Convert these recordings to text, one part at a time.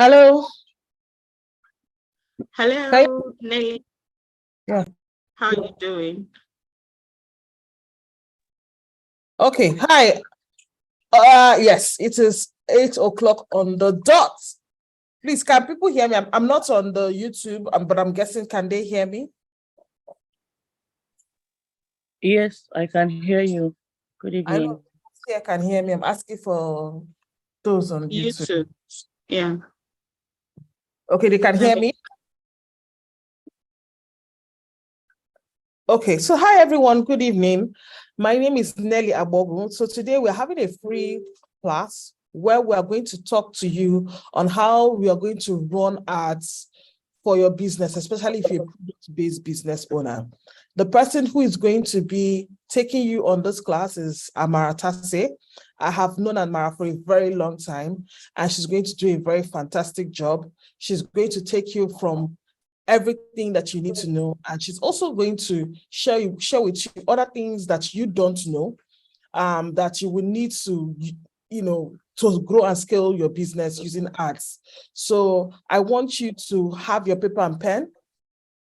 Hello. Hello, Nelly. Yeah. How are you doing? Okay. Hi. Yes, it is 8 o'clock on the dot. Please, can people hear me? I'm not on the YouTube, but I'm guessing, can they hear me? Yes, I can hear you. Good I evening. know they can hear me. I'm asking for those on YouTube. YouTube. Yeah. Okay, they can hear me. Okay, so hi everyone, good evening. My name is Nelly Abogun. So today we're having a free class where we are going to talk to you on how we are going to run ads for your business, especially if you're a product-based business owner. The person who is going to be taking you on this class is Amara Tase. I have known Amara for a very long time, and she's going to do a very fantastic job. She's going to take you from everything that you need to know, and she's also going to share with you other things that you don't know, that you will need to, to grow and scale your business using ads. So I want you to have your paper and pen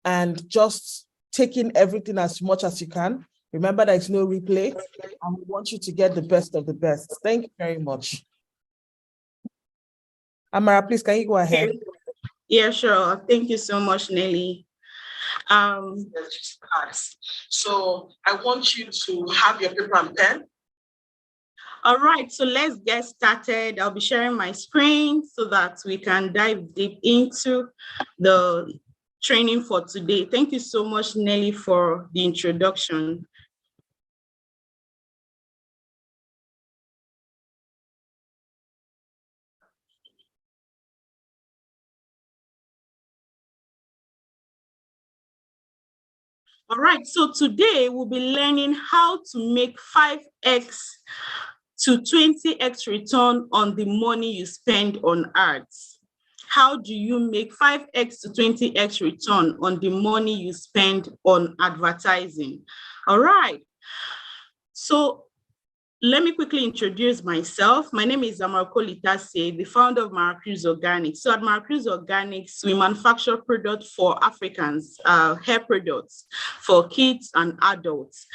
and just take in everything as much as you can. Remember, there is no replay, and we want you to get the best of the best. Thank you very much. Amara, please, can you go ahead? Yeah, sure. Thank you so much, Nelly. So I want you to have your paper and pen. All right, so let's get started. I'll be sharing my screen so that we can dive deep into the training for today. Thank you so much, Nelly, for the introduction. All right, so today we'll be learning how to make 5x to 20x return on the money you spend on ads. How do you make 5x to 20x return on the money you spend on advertising? All right, so let me quickly introduce myself. My name is Amara Litase, the founder of Maracruz Organics. So at Maracruz Organics, we manufacture products for Africans, hair products for kids and adults.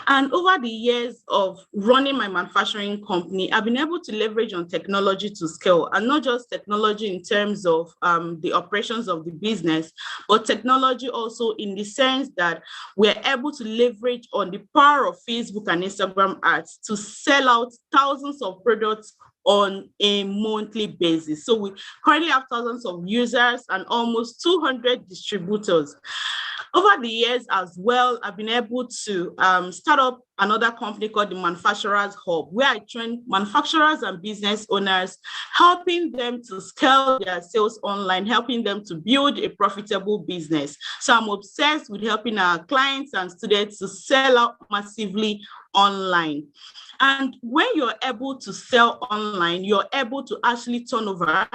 And over the years of running my manufacturing company, I've been able to leverage on technology to scale, and not just technology in terms of the operations of the business, but technology also in the sense that we're able to leverage on the power of Facebook and Instagram ads to sell out thousands of products on a monthly basis. So we currently have thousands of users and almost 200 distributors. Over the years as well, I've been able to start up another company called the Manufacturers Hub, where I train manufacturers and business owners, helping them to scale their sales online, helping them to build a profitable business. So I'm obsessed with helping our clients and students to sell out massively online. And when you're able to sell online, you're able to actually turn over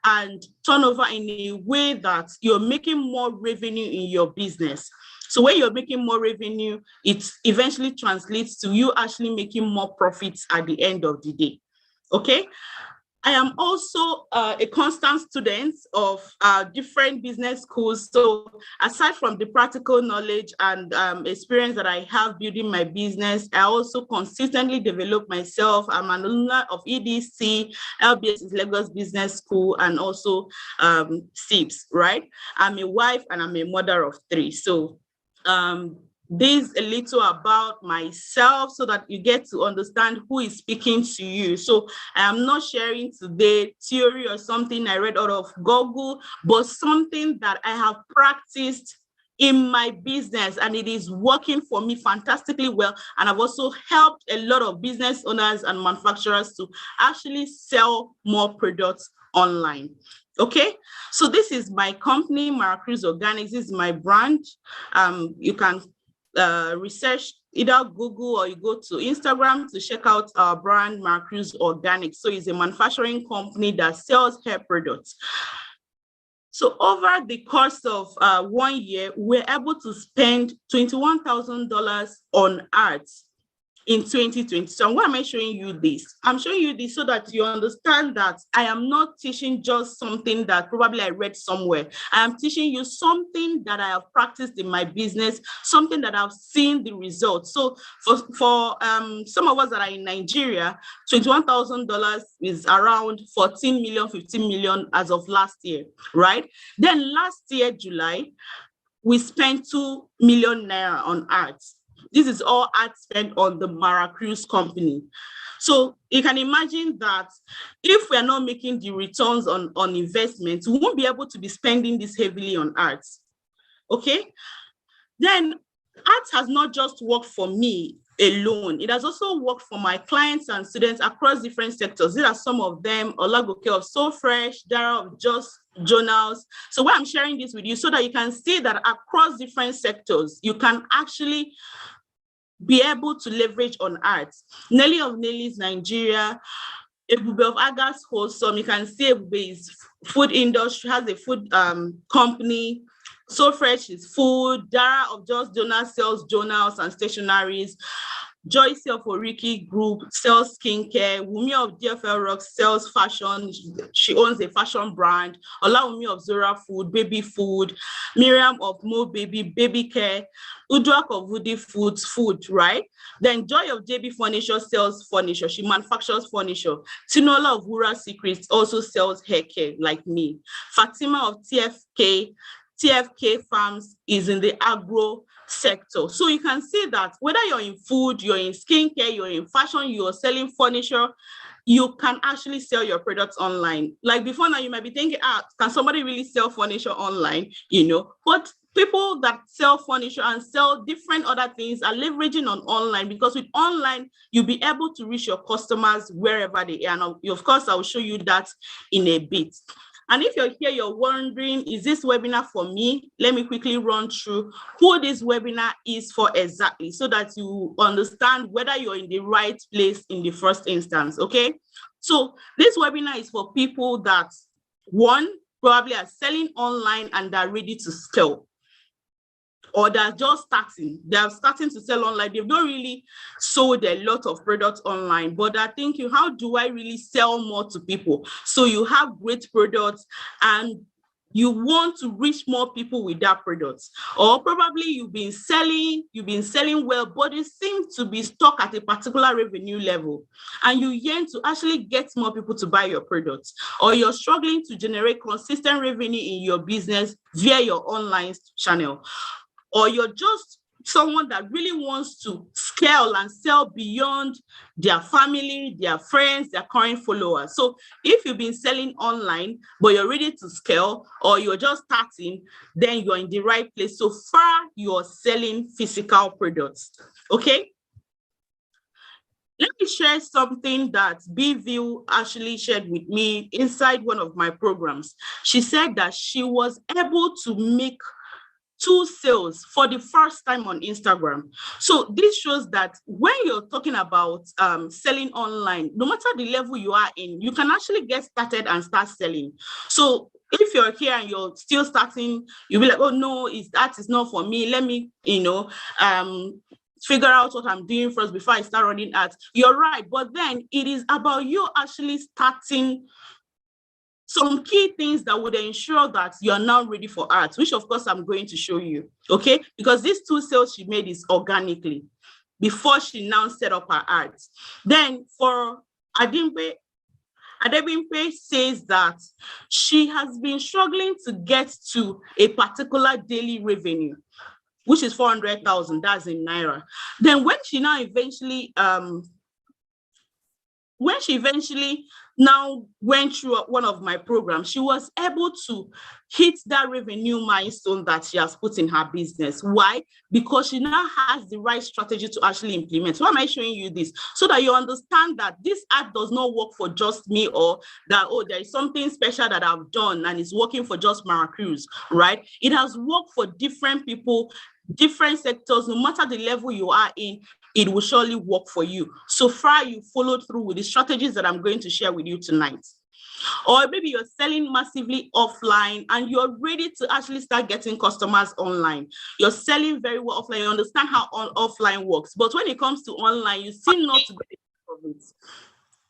in a way that you're making more revenue in your business. So when you're making more revenue, it eventually translates to you actually making more profits at the end of the day. Okay. I am also a constant student of different business schools. So aside from the practical knowledge and experience that I have building my business, I also consistently develop myself. I'm an alumna of EDC, LBS is Lagos Business School, and also SIPS, right? I'm a wife and I'm a mother of 3. So this a little about myself so that you get to understand who is speaking to you. So I am not sharing today theory or something I read out of Google, but something that I have practiced in my business, and it is working for me fantastically well. And I've also helped a lot of business owners and manufacturers to actually sell more products online. Okay, so this is my company, Maracruz Organics. This is my brand. You can research either Google or you go to Instagram to check out our brand, Maracruz Organics. So it's a manufacturing company that sells hair products. So over the course of 1 year, we're able to spend $21,000 on ads in 2020. So why am I showing you this? I'm showing you this so that you understand that I am not teaching just something that probably I read somewhere. I am teaching you something that I have practiced in my business, something that I've seen the results. So for some of us that are in Nigeria, $21,000 is around 14 million, 15 million as of last year, right? Then last year, July, we spent 2 million naira on ads. This is all ad spent on the Mara Cruise company. So you can imagine that if we are not making the returns on investments, we won't be able to be spending this heavily on ads. Okay? Then ads has not just worked for me alone. It has also worked for my clients and students across different sectors. These are some of them: Olagoke of So Fresh, Dara of Just Journals. So why I'm sharing this with you, so that you can see that across different sectors, you can actually be able to leverage on ads. Nelly of Nelly's Nigeria, Ebube of Agas Wholesome. You can see Ebube is food industry, has a food company. So Fresh is food. Dara of Just Journals sells journals and stationaries. Joyce of Oriki Group sells skincare. Wumi of DFL Rock sells fashion. She owns a fashion brand. Olawumi of Zora Food, baby food. Miriam of Mo Baby, baby care. Udrak of Woody Foods, food, right? Then Joy of JB Furniture sells furniture. She manufactures furniture. Tinola of Wura Secrets also sells hair care, like me. Fatima of TFK Farms is in the agro sector. So you can see that whether you're in food, you're in skincare, you're in fashion, you're selling furniture, you can actually sell your products online. Like before now, you might be thinking, can somebody really sell furniture online? But people that sell furniture and sell different other things are leveraging on online, because with online, you'll be able to reach your customers wherever they are. And of course, I will show you that in a bit. And if you're here, you're wondering, is this webinar for me? Let me quickly run through who this webinar is for exactly, so that you understand whether you're in the right place in the first instance, okay? So this webinar is for people that, one, probably are selling online and are ready to scale, or they're just starting. They're starting to sell online. They've not really sold a lot of products online, but they're thinking, how do I really sell more to people? So you have great products and you want to reach more people with that product. Or probably you've been selling well, but it seems to be stuck at a particular revenue level, and you yearn to actually get more people to buy your products. Or you're struggling to generate consistent revenue in your business via your online channel. Or you're just someone that really wants to scale and sell beyond their family, their friends, their current followers. So if you've been selling online, but you're ready to scale, or you're just starting, then you're in the right place. So far, you're selling physical products, okay? Let me share something that BView actually shared with me inside one of my programs. She said that she was able to make 2 sales for the first time on Instagram. So this shows that when you're talking about selling online, no matter the level you are in, you can actually get started and start selling. So if you're here and you're still starting, you'll be like, oh no, that is not for me. Let me, figure out what I'm doing first before I start running ads. You're right, but then it is about you actually starting some key things that would ensure that you're now ready for ads, which of course I'm going to show you, okay? Because these 2 sales she made is organically before she now set up her ads. Then for Adebimpe says that she has been struggling to get to a particular daily revenue, which is 400,000, that's in Naira. Then when she eventually now went through one of my programs, she was able to hit that revenue milestone that she has put in her business. Why? Because she now has the right strategy to actually implement. Why am I showing you this? So that you understand that this ad does not work for just me, or that, oh, there is something special that I've done and it's working for just Mara Cruz, right? It has worked for different people, different sectors. No matter the level you are in, it will surely work for you. So far, you followed through with the strategies that I'm going to share with you tonight. Or maybe you're selling massively offline and you're ready to actually start getting customers online. You're selling very well offline, you understand how offline works, but when it comes to online, you seem not to get of it.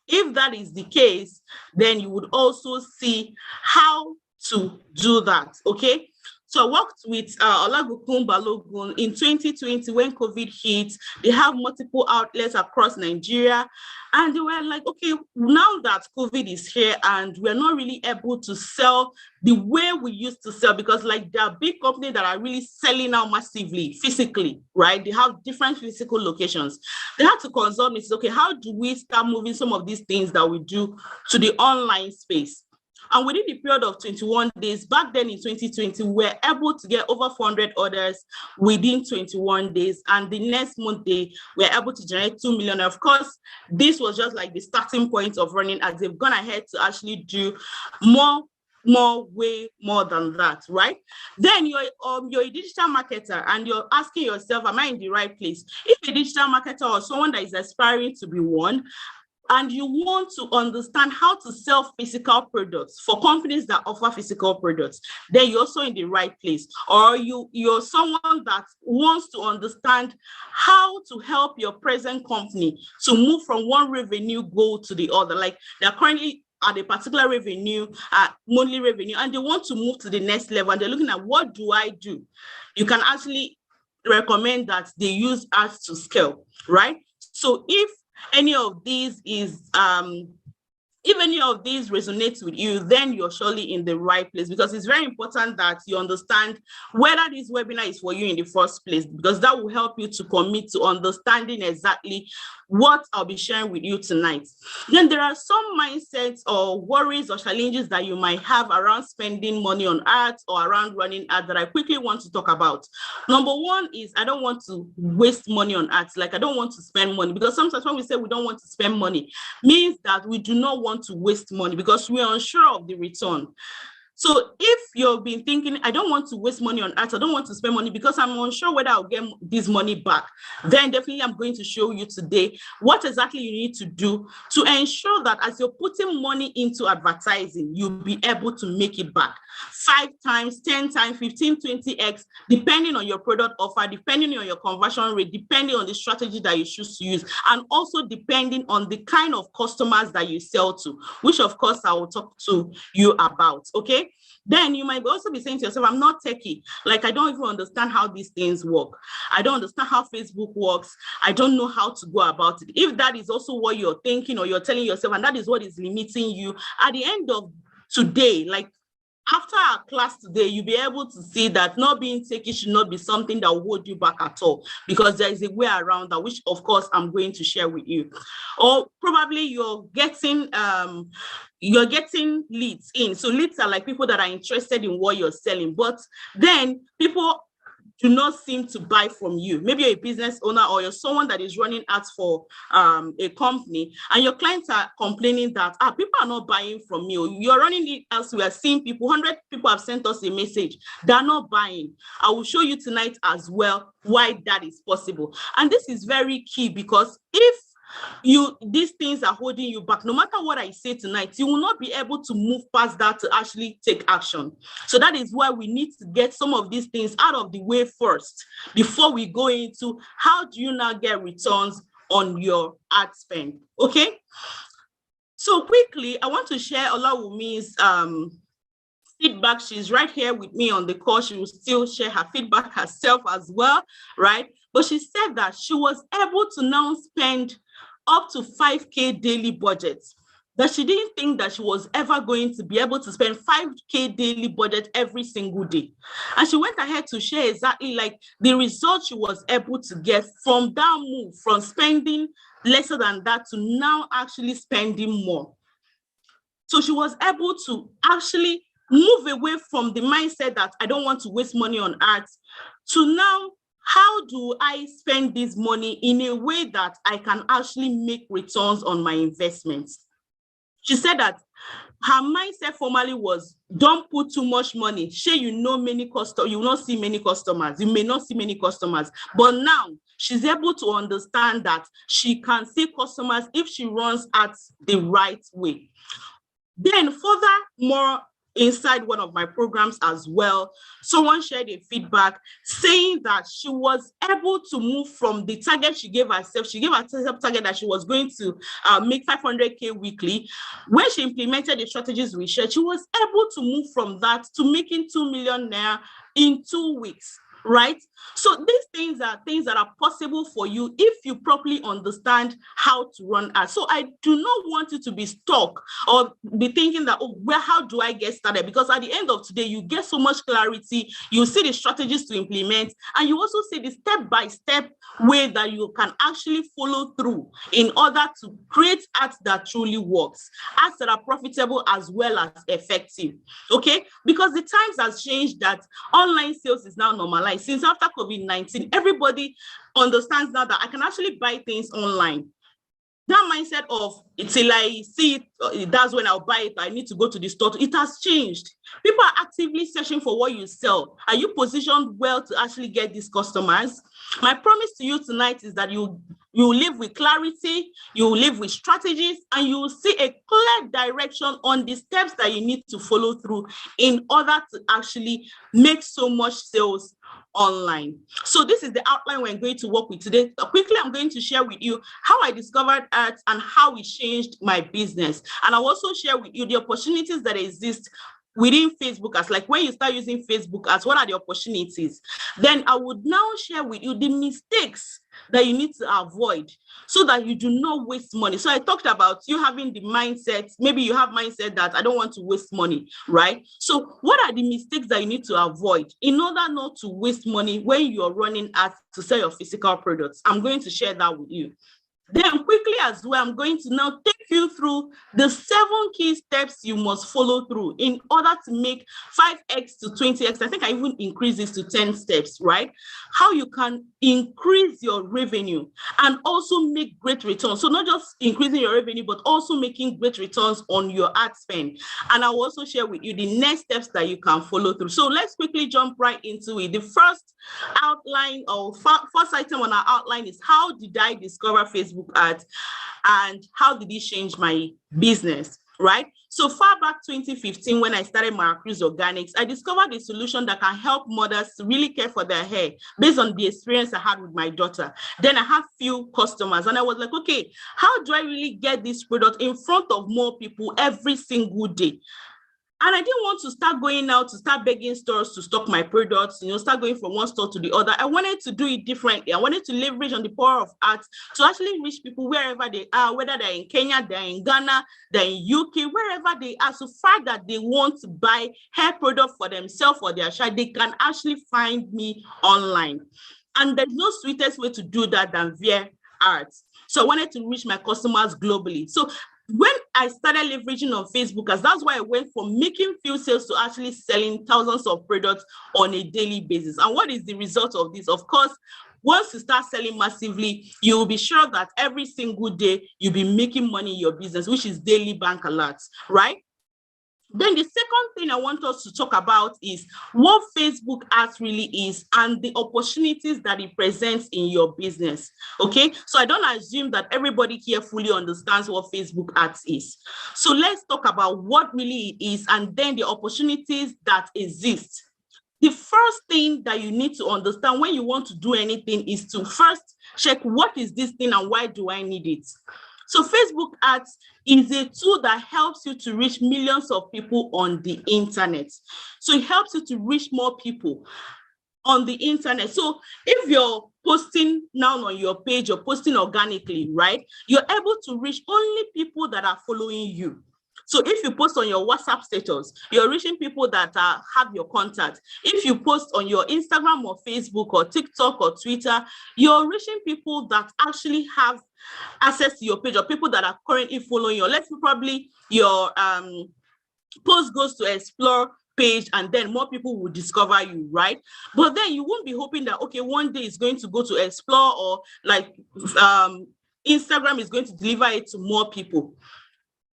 If that is the case, then you would also see how to do that, okay? So I worked with Olagokun Balogun in 2020 when COVID hit. They have multiple outlets across Nigeria. And they were like, okay, now that COVID is here and we're not really able to sell the way we used to sell, because like there are big companies that are really selling now massively, physically, right? They have different physical locations. They had to consult me, say, okay, how do we start moving some of these things that we do to the online space? And within the period of 21 days, back then in 2020, we were able to get over 400 orders within 21 days. And the next month, they were able to generate 2 million. Of course, this was just like the starting point of running as they've gone ahead to actually do way more than that, right? Then you're a digital marketer and you're asking yourself, am I in the right place? If a digital marketer or someone that is aspiring to be one, and you want to understand how to sell physical products for companies that offer physical products, then you're also in the right place. Or you're someone that wants to understand how to help your present company to move from one revenue goal to the other. Like they're currently at a particular revenue, monthly revenue, and they want to move to the next level. And they're looking at, what do I do? You can actually recommend that they use ads to scale, right? So if any of these resonates with you, then you're surely in the right place, because it's very important that you understand whether this webinar is for you in the first place, because that will help you to commit to understanding exactly what I'll be sharing with you tonight. Then there are some mindsets or worries or challenges that you might have around spending money on ads or around running ads that I quickly want to talk about. Number one is I don't want to waste money on ads. Like I don't want to spend money, because sometimes when we say we don't want to spend money, means that we do not want to waste money because we are unsure of the return. So if you've been thinking, I don't want to waste money on ads, I don't want to spend money because I'm unsure whether I'll get this money back, then definitely I'm going to show you today what exactly you need to do to ensure that as you're putting money into advertising, you'll be able to make it back 5 times, 10 times, 15, 20x, depending on your product offer, depending on your conversion rate, depending on the strategy that you choose to use, and also depending on the kind of customers that you sell to, which of course I will talk to you about, okay? Then you might also be saying to yourself, I'm not techie. Like, I don't even understand how these things work. I don't understand how Facebook works. I don't know how to go about it. If that is also what you're thinking or you're telling yourself, and that is what is limiting you, at the end of today, like after our class today, you'll be able to see that not being techie should not be something that will hold you back at all, because there is a way around that, which of course I'm going to share with you. Or probably you're getting leads in. So leads are like people that are interested in what you're selling, but then people do not seem to buy from you. Maybe you're a business owner or you're someone that is running ads for a company, and your clients are complaining that people are not buying from you. You're running it as we are seeing people, 100 people have sent us a message. They're not buying. I will show you tonight as well why that is possible. And this is very key, because if these things are holding you back, no matter what I say tonight, you will not be able to move past that to actually take action. So that is why we need to get some of these things out of the way first before we go into how do you now get returns on your ad spend. Okay, so quickly I want to share Olawumi's feedback. She's right here with me on the call. She will still share her feedback herself as well, right? But she said that she was able to now spend up to 5K daily budgets, that she didn't think that she was ever going to be able to spend 5K daily budget every single day. And she went ahead to share exactly like the results she was able to get from that move, from spending lesser than that to now actually spending more. So she was able to actually move away from the mindset that I don't want to waste money on ads to now, how do I spend this money in a way that I can actually make returns on my investments? She said that her mindset formerly was, don't put too much money. Sure, you know many customers, you will not see many customers. You may not see many customers. But now she's able to understand that she can see customers if she runs ads the right way. Then further more inside one of my programs as well, someone shared a feedback saying that she was able to move from the target she gave herself. She gave herself target that she was going to make 500K weekly. When she implemented the strategies we shared, she was able to move from that to making 2 million naira in 2 weeks. Right? So these things are things that are possible for you if you properly understand how to run ads. So I do not want you to be stuck or be thinking that, oh, well, how do I get started? Because at the end of today, you get so much clarity, you see the strategies to implement, and you also see the step-by-step way that you can actually follow through in order to create ads that truly works, ads that are profitable as well as effective. Okay? Because the times has changed that online sales is now normalized. Since after COVID-19, everybody understands now that I can actually buy things online. That mindset of till I see it, that's when I'll buy it, I need to go to the store. It has changed. People are actively searching for what you sell. Are you positioned well to actually get these customers? My promise to you tonight is that you live with clarity, you live with strategies, and you will see a clear direction on the steps that you need to follow through in order to actually make so much sales online. So this is the outline we're going to work with today. Quickly, I'm going to share with you how I discovered ads and how it changed my business. And I'll also share with you the opportunities that exist within Facebook ads, like when you start using Facebook ads, what are the opportunities? Then I would now share with you the mistakes that you need to avoid so that you do not waste money. So I talked about you having the mindset, maybe you have mindset that I don't want to waste money, right? So what are the mistakes that you need to avoid in order not to waste money when you're running ads to sell your physical products? I'm going to share that with you. Then quickly as well, I'm going to now take you through the 7 key steps you must follow through in order to make 5x to 20x. I think I even increase this to 10 steps, right? How you can increase your revenue and also make great returns. So not just increasing your revenue, but also making great returns on your ad spend. And I will also share with you the next steps that you can follow through. So let's quickly jump right into it. The first outline or first item on our outline is how did I discover Facebook ads and how did it change my business, right? So far back 2015, when I started Maracruz Organics, I discovered a solution that can help mothers to really care for their hair based on the experience I had with my daughter. Then I had few customers and I was like, okay, how do I really get this product in front of more people every single day? And I didn't want to start going out to start begging stores to stock my products, start going from one store to the other. I wanted to do it differently. I wanted to leverage on the power of ads to actually reach people wherever they are, whether they're in Kenya, they're in Ghana, they're in UK, wherever they are, so far that they want to buy hair products for themselves or their child, they can actually find me online. And there's no sweetest way to do that than via ads. So I wanted to reach my customers globally. So when I started leveraging on Facebook, as that's why I went from making few sales to actually selling thousands of products on a daily basis. And what is the result of this? Of course, once you start selling massively, you will be sure that every single day you'll be making money in your business, which is daily bank alerts, right? Then the second thing I want us to talk about is what Facebook ads really is and the opportunities that it presents in your business. Okay, so I don't assume that everybody here fully understands what Facebook ads is. So let's talk about what really it is and then the opportunities that exist. The first thing that you need to understand when you want to do anything is to first check what is this thing and why do I need it? So Facebook ads is a tool that helps you to reach millions of people on the internet. So it helps you to reach more people on the internet. So if you're posting now on your page, you're posting organically, right? You're able to reach only people that are following you. So if you post on your WhatsApp status, you're reaching people that have your contact. If you post on your Instagram or Facebook or TikTok or Twitter, you're reaching people that actually have access to your page or people that are currently following you. Let's say probably your post goes to explore page and then more people will discover you, right? But then you won't be hoping that, okay, one day it's going to go to explore or like Instagram is going to deliver it to more people.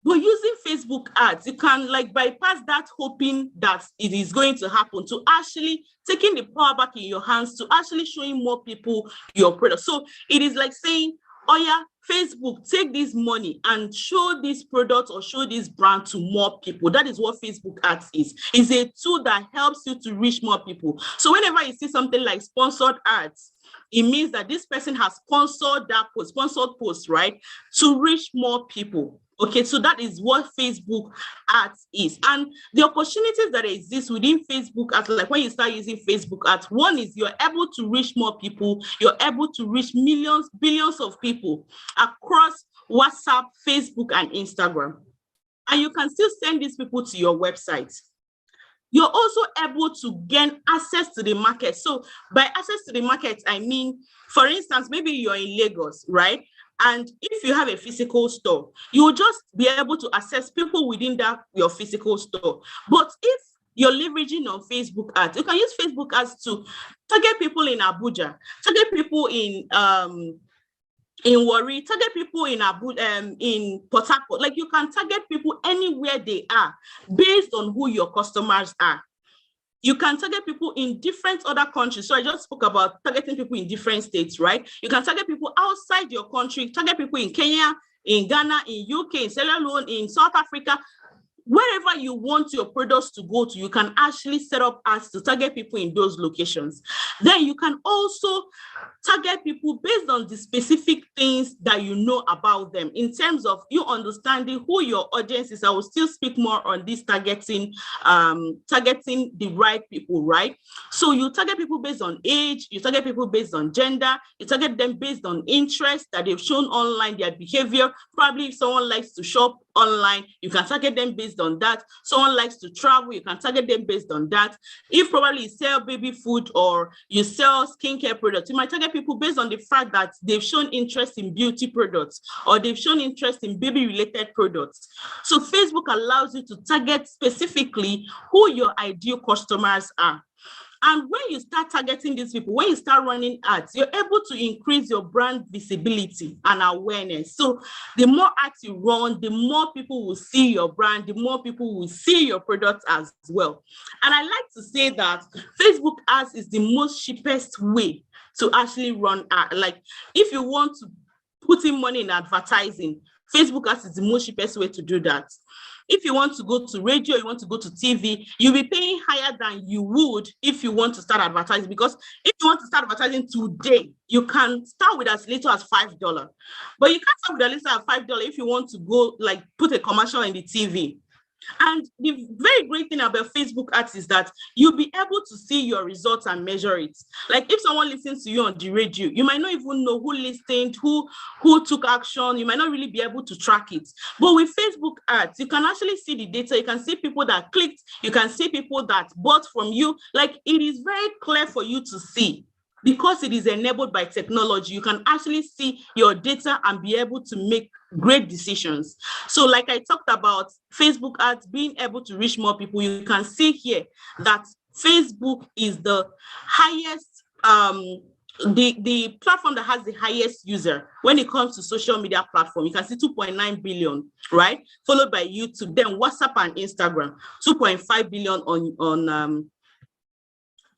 But using Facebook ads, you can like bypass that hoping that it is going to happen to actually taking the power back in your hands to actually showing more people your product. So it is like saying, oh yeah, Facebook, take this money and show this product or show this brand to more people. That is what Facebook ads is. It's a tool that helps you to reach more people. So whenever you see something like sponsored ads, it means that this person has sponsored that post, sponsored post, right, to reach more people. Okay, so that is what Facebook ads is. And the opportunities that exist within Facebook ads, like when you start using Facebook ads, one is you're able to reach more people, you're able to reach millions, billions of people across WhatsApp, Facebook, and Instagram. And you can still send these people to your website. You're also able to gain access to the market. So by access to the market, I mean, for instance, maybe you're in Lagos, right? And if you have a physical store, you will just be able to access people within that your physical store. But if you're leveraging on Facebook ads, you can use Facebook ads to target people in Abuja, target people in Warri, target people in Port Harcourt. Like, you can target people anywhere they are based on who your customers are. You can target people in different other countries. So I just spoke about targeting people in different states, right? You can target people outside your country, target people in Kenya, in Ghana, in UK, in Sierra Leone, in South Africa. Wherever you want your products to go to, you can actually set up ads to target people in those locations. Then you can also target people based on the specific things that you know about them, in terms of you understanding who your audience is. I will still speak more on this targeting the right people, right? So you target people based on age, you target people based on gender, you target them based on interest that they've shown online, their behavior. Probably if someone likes to shop online, you can target them based on that. Someone likes to travel, you can target them based on that. If probably you sell baby food or you sell skincare products, you might target people based on the fact that they've shown interest in beauty products or they've shown interest in baby related products. So Facebook allows you to target specifically who your ideal customers are. And when you start targeting these people, when you start running ads, you're able to increase your brand visibility and awareness. So the more ads you run, the more people will see your brand, the more people will see your products as well. And I like to say that Facebook ads is the most cheapest way to actually run ads. Like, if you want to put in money in advertising, Facebook ads is the most cheapest way to do that. If you want to go to radio, you want to go to TV, you'll be paying higher than you would if you want to start advertising. Because if you want to start advertising today, you can start with as little as $5. But you can't start with as little as $5 if you want to go, like, put a commercial in the TV. And the very great thing about Facebook ads is that you'll be able to see your results and measure it. Like, if someone listens to you on the radio, you might not even know who listened, who took action. You might not really be able to track it. But with Facebook ads, you can actually see the data. You can see people that clicked. You can see people that bought from you. Like, it is very clear for you to see. Because it is enabled by technology, you can actually see your data and be able to make great decisions. So like I talked about Facebook ads being able to reach more people, you can see here that Facebook is the highest, the platform that has the highest user when it comes to social media platform. You can see 2.9 billion, right? Followed by YouTube, then WhatsApp and Instagram, 2.5 billion on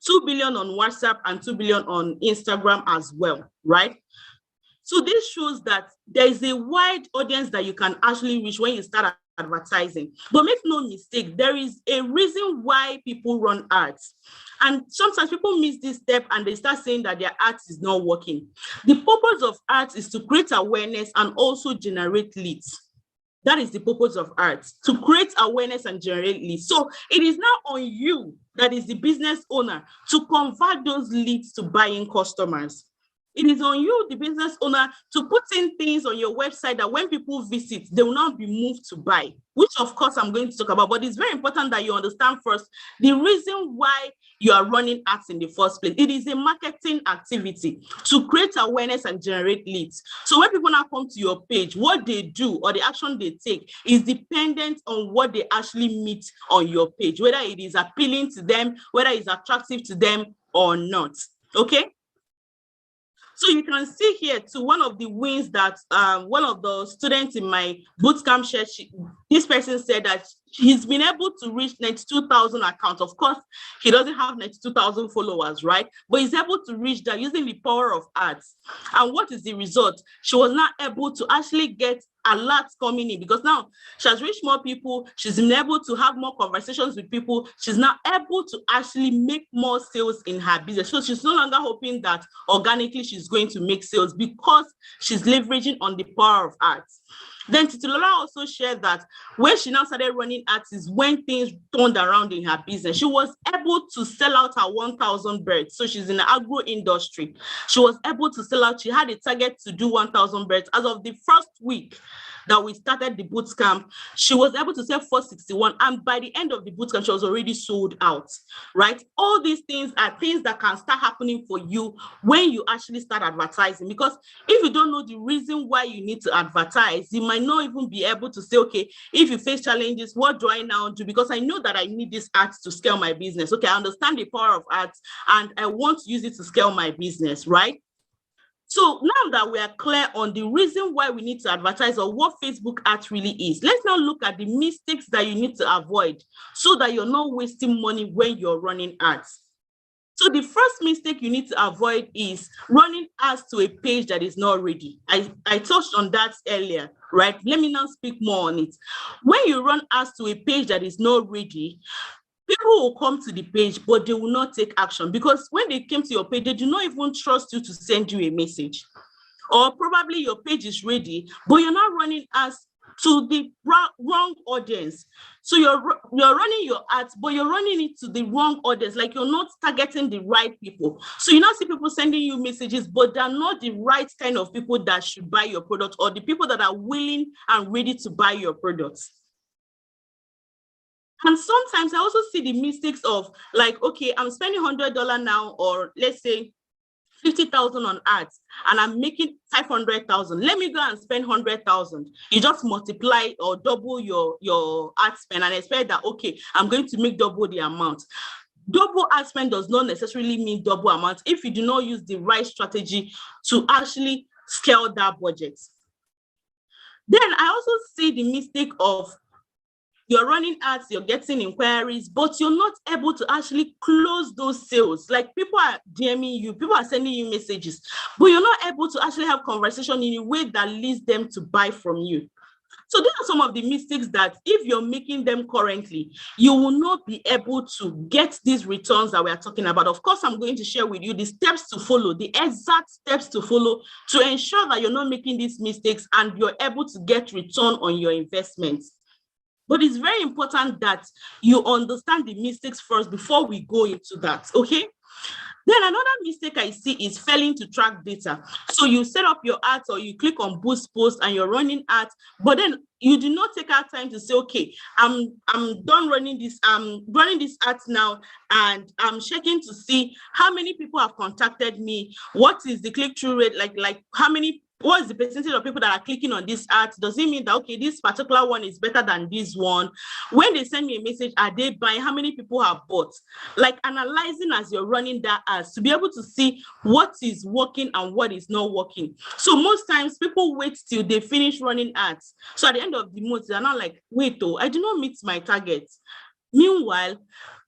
2 billion on WhatsApp and 2 billion on Instagram as well, right? So this shows that there is a wide audience that you can actually reach when you start advertising. But make no mistake, there is a reason why people run ads. And sometimes people miss this step and they start saying that their ads is not working. The purpose of ads is to create awareness and also generate leads. That is the purpose of ads, to create awareness and generate leads. So it is now on you, that is the business owner, to convert those leads to buying customers. It is on you, the business owner, to put in things on your website that when people visit, they will not be moved to buy, which of course I'm going to talk about. But it's very important that you understand first the reason why you are running ads in the first place. It is a marketing activity to create awareness and generate leads. So when people now come to your page, what they do or the action they take is dependent on what they actually meet on your page, whether it is appealing to them, whether it's attractive to them or not. Okay? So you can see here too, one of the wins that one of the students in my bootcamp this person said that he's been able to reach 92,000 accounts. Of course, he doesn't have 92,000 followers, right? But he's able to reach that using the power of ads. And what is the result? She was not able to actually get alerts coming in, because now she has reached more people. She's been able to have more conversations with people. She's now able to actually make more sales in her business. So she's no longer hoping that organically she's going to make sales, because she's leveraging on the power of ads. Then Titilola also shared that when she now started running ads is when things turned around in her business. She was able to sell out her 1,000 birds. So she's in the agro industry. She was able to sell out. She had a target to do 1,000 birds. As of the first week that we started the bootcamp, she was able to sell 461. And by the end of the bootcamp, she was already sold out, right? All these things are things that can start happening for you when you actually start advertising. Because if you don't know the reason why you need to advertise, you might not even be able to say, okay, if you face challenges, what do I now do? Because I know that I need this ads to scale my business. Okay, I understand the power of ads and I want to use it to scale my business, right? So now that we are clear on the reason why we need to advertise or what Facebook ads really is, let's now look at the mistakes that you need to avoid so that you're not wasting money when you're running ads. So the first mistake you need to avoid is running ads to a page that is not ready. I touched on that earlier, right? Let me now speak more on it. When you run ads to a page that is not ready, people will come to the page, but they will not take action, because when they came to your page, they do not even trust you to send you a message. Or probably your page is ready, but you're not running ads to the wrong audience. So you're running your ads, but you're running it to the wrong audience. Like, you're not targeting the right people. So you now see people sending you messages, but they're not the right kind of people that should buy your product, or the people that are willing and ready to buy your products. And sometimes I also see the mistakes of, like, okay, I'm spending $100 now, or let's say 50,000 on ads, and I'm making 500,000. Let me go and spend 100,000. You just multiply or double your ad spend and expect that, okay, I'm going to make double the amount. Double ad spend does not necessarily mean double amount if you do not use the right strategy to actually scale that budget. Then I also see the mistake of, you're running ads, you're getting inquiries, but you're not able to actually close those sales. Like, people are DMing you, people are sending you messages, but you're not able to actually have conversation in a way that leads them to buy from you. So these are some of the mistakes that, if you're making them currently, you will not be able to get these returns that we are talking about. Of course, I'm going to share with you the steps to follow, the exact steps to follow to ensure that you're not making these mistakes and you're able to get return on your investments. But it's very important that you understand the mistakes first before we go into that, okay? Then another mistake I see is failing to track data. So you set up your ads, or you click on boost post and you're running ads, but then you do not take out time to say, okay, I'm done running this, ads now, and I'm checking to see how many people have contacted me, what is the click-through rate, like what is the percentage of people that are clicking on this ad? Does it mean that, okay, this particular one is better than this one? When they send me a message, are they buying? How many people have bought? Like, analyzing as you're running that ads to be able to see what is working and what is not working. So most times people wait till they finish running ads. So at the end of the month, they're not like, wait, I did not meet my target. Meanwhile,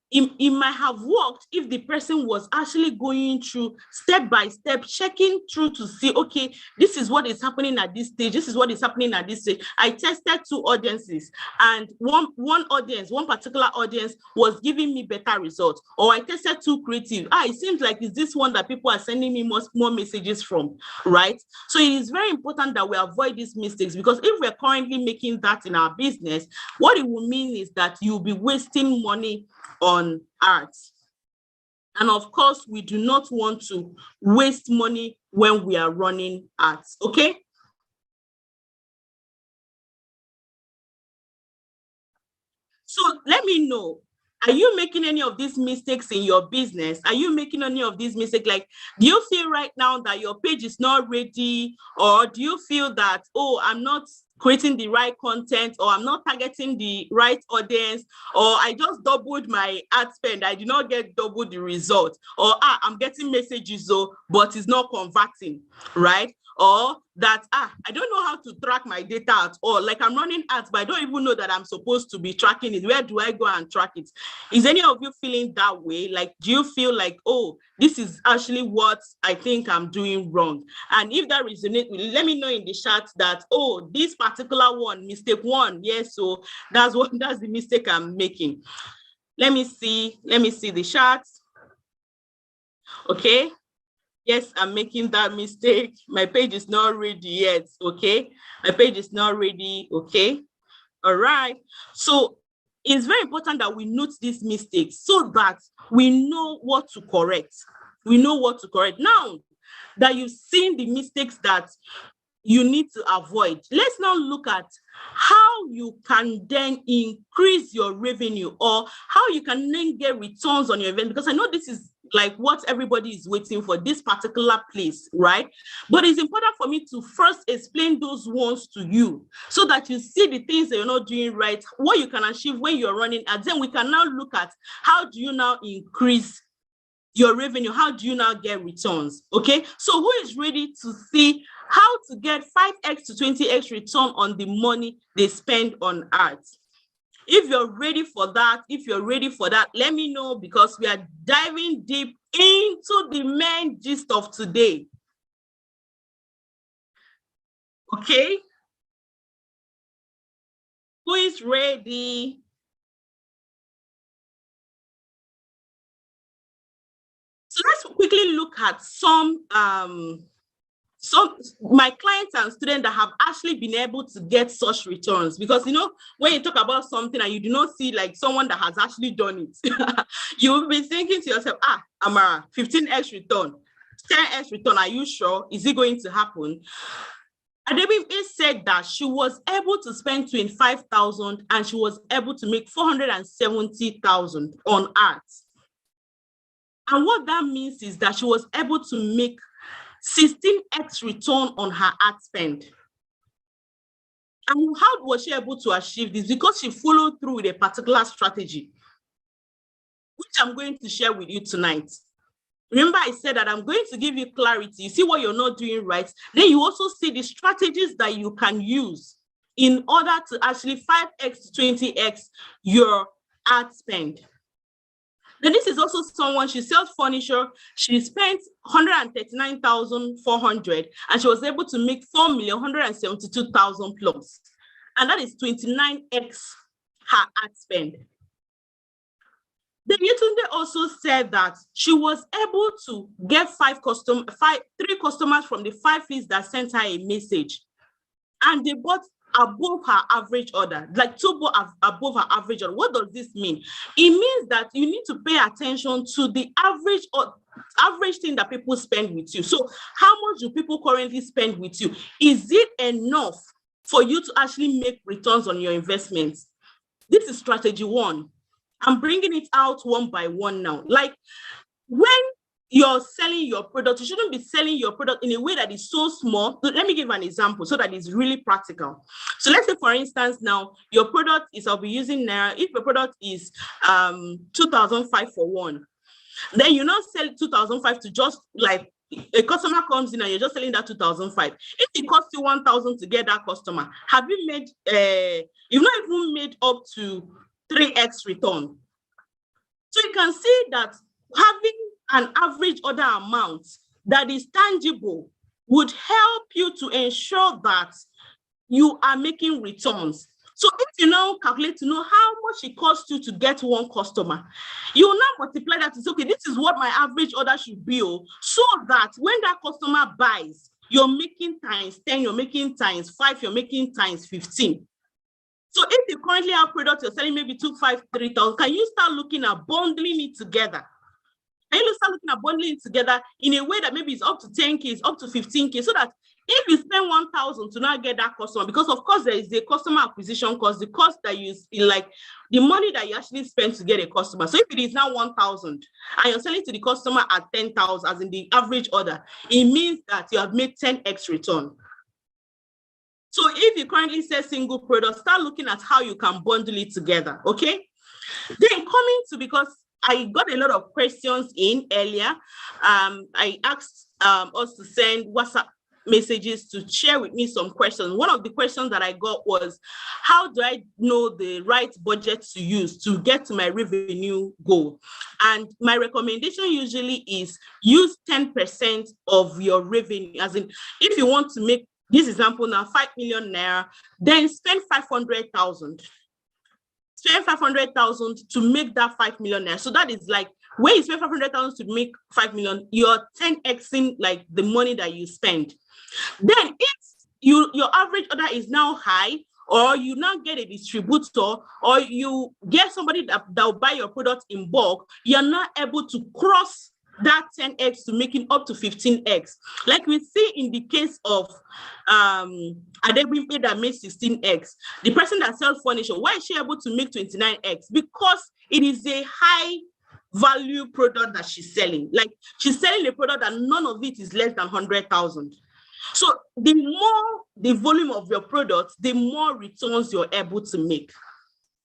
it might have worked if the person was actually going through step by step, checking through to see, okay, this is what is happening at this stage. This is what is happening at this stage. I tested 2 audiences, and one particular audience was giving me better results. Or I tested 2 creative. It seems like it's this one that people are sending me more messages from, right? So it is very important that we avoid these mistakes, because if we're currently making that in our business, what it will mean is that you'll be wasting money on ads. And of course, we do not want to waste money when we are running ads, okay? So let me know, are you making any of these mistakes in your business? Are you making any of these mistakes? Like, do you feel right now that your page is not ready? Or do you feel that, I'm not creating the right content, or I'm not targeting the right audience, or I just doubled my ad spend, I did not get double the result, or I'm getting messages though, but it's not converting, right? Or that I don't know how to track my data at all. Like I'm running ads, but I don't even know that I'm supposed to be tracking it. Where do I go and track it? Is any of you feeling that way? Like, do you feel like, oh, this is actually what I think I'm doing wrong? And if that resonates, let me know in the chat that, oh, this particular one, mistake one, yes, so that's the mistake I'm making. Let me see the chat. Okay. Yes, I'm making that mistake. My page is not ready yet, okay? My page is not ready, okay? All right. So it's very important that we note these mistakes so that we know what to correct. We know what to correct. Now that you've seen the mistakes that you need to avoid, let's now look at how you can then increase your revenue, or how you can then get returns on your event, because I know this is like what everybody is waiting for, this particular place, right? But it's important for me to first explain those ones to you so that you see the things that you're not doing right, what you can achieve when you're running ads. Then we can now look at how do you now increase your revenue, how do you now get returns? Okay, so who is ready to see how to get 5x to 20x return on the money they spend on ads? If you're ready for that, let me know, because we are diving deep into the main gist of today. Okay? Who is ready? So let's quickly look at some my clients and students that have actually been able to get such returns. Because when you talk about something and you do not see like someone that has actually done it, you'll be thinking to yourself, Amara, 15x return, 10x return, are you sure? Is it going to happen? Adebimpe said that she was able to spend 25,000 and she was able to make 470,000 on ads. And what that means is that she was able to make 16x return on her ad spend. And how was she able to achieve this? Because she followed through with a particular strategy, which I'm going to share with you tonight. Remember, I said that I'm going to give you clarity. You see what you're not doing right. Then you also see the strategies that you can use in order to actually 5x to 20x your ad spend. Then this is also someone, she sells furniture. She spent 139,400 and she was able to make 4,172,000 plus. And that is 29x her ad spend. Then Yetunde also said that she was able to get 3 customers from the 5 leads that sent her a message. And they bought above her average order, like 2 bought above her average order. What does this mean? It means that you need to pay attention to the average thing that people spend with you. So how much do people currently spend with you? Is it enough for you to actually make returns on your investments? This is strategy 1. I'm bringing it out one by one now. Like when you're selling your product, you shouldn't be selling your product in a way that is so small. Let me give an example so that it's really practical. So let's say, for instance, now your product is, I'll be using Naira. If your product is 2,005 for one, then you not sell 2,005 to just like a customer comes in and you're just selling that 2,005. If it costs you 1,000 to get that customer, have you made, you've not even made up to 3x return. So you can see that having an average order amount that is tangible would help you to ensure that you are making returns. So if you now calculate to know how much it costs you to get one customer, you will now multiply that to say, okay, this is what my average order should be, so that when that customer buys, you're making times 10, you're making times 5, you're making times 15. So if you currently have products you're selling maybe 2,500, 3,000, can you start looking at bundling it together? Can you start looking at bundling it together in a way that maybe it's up to 10K, it's up to 15K, so that if you spend 1,000 to not get that customer, because of course there is a customer acquisition cost, the cost that you like the money that you actually spend to get a customer. So if it is now 1,000 and you're selling to the customer at 10,000 as in the average order, it means that you have made 10x return. So if you currently sell single products, start looking at how you can bundle it together, okay? Then coming to, because I got a lot of questions in earlier, I asked us to send WhatsApp messages to share with me some questions. One of the questions that I got was, how do I know the right budget to use to get to my revenue goal? And my recommendation usually is use 10% of your revenue. As in, if you want to make this example now, 5 million naira, then spend 500,000. Spend 500,000 to make that 5 million naira. So that is like, when you spend 500,000 to make 5 million, you're 10xing like the money that you spend. Then if your average order is now high, or you now get a distributor, or you get somebody that will buy your product in bulk, you're not able to cross that 10x to making up to 15x. Like we see in the case of Adebimpe that made 16x. The person that sells furniture, why is she able to make 29x? Because it is a high value product that she's selling. Like, she's selling a product that none of it is less than 100,000. So the more the volume of your product, the more returns you're able to make.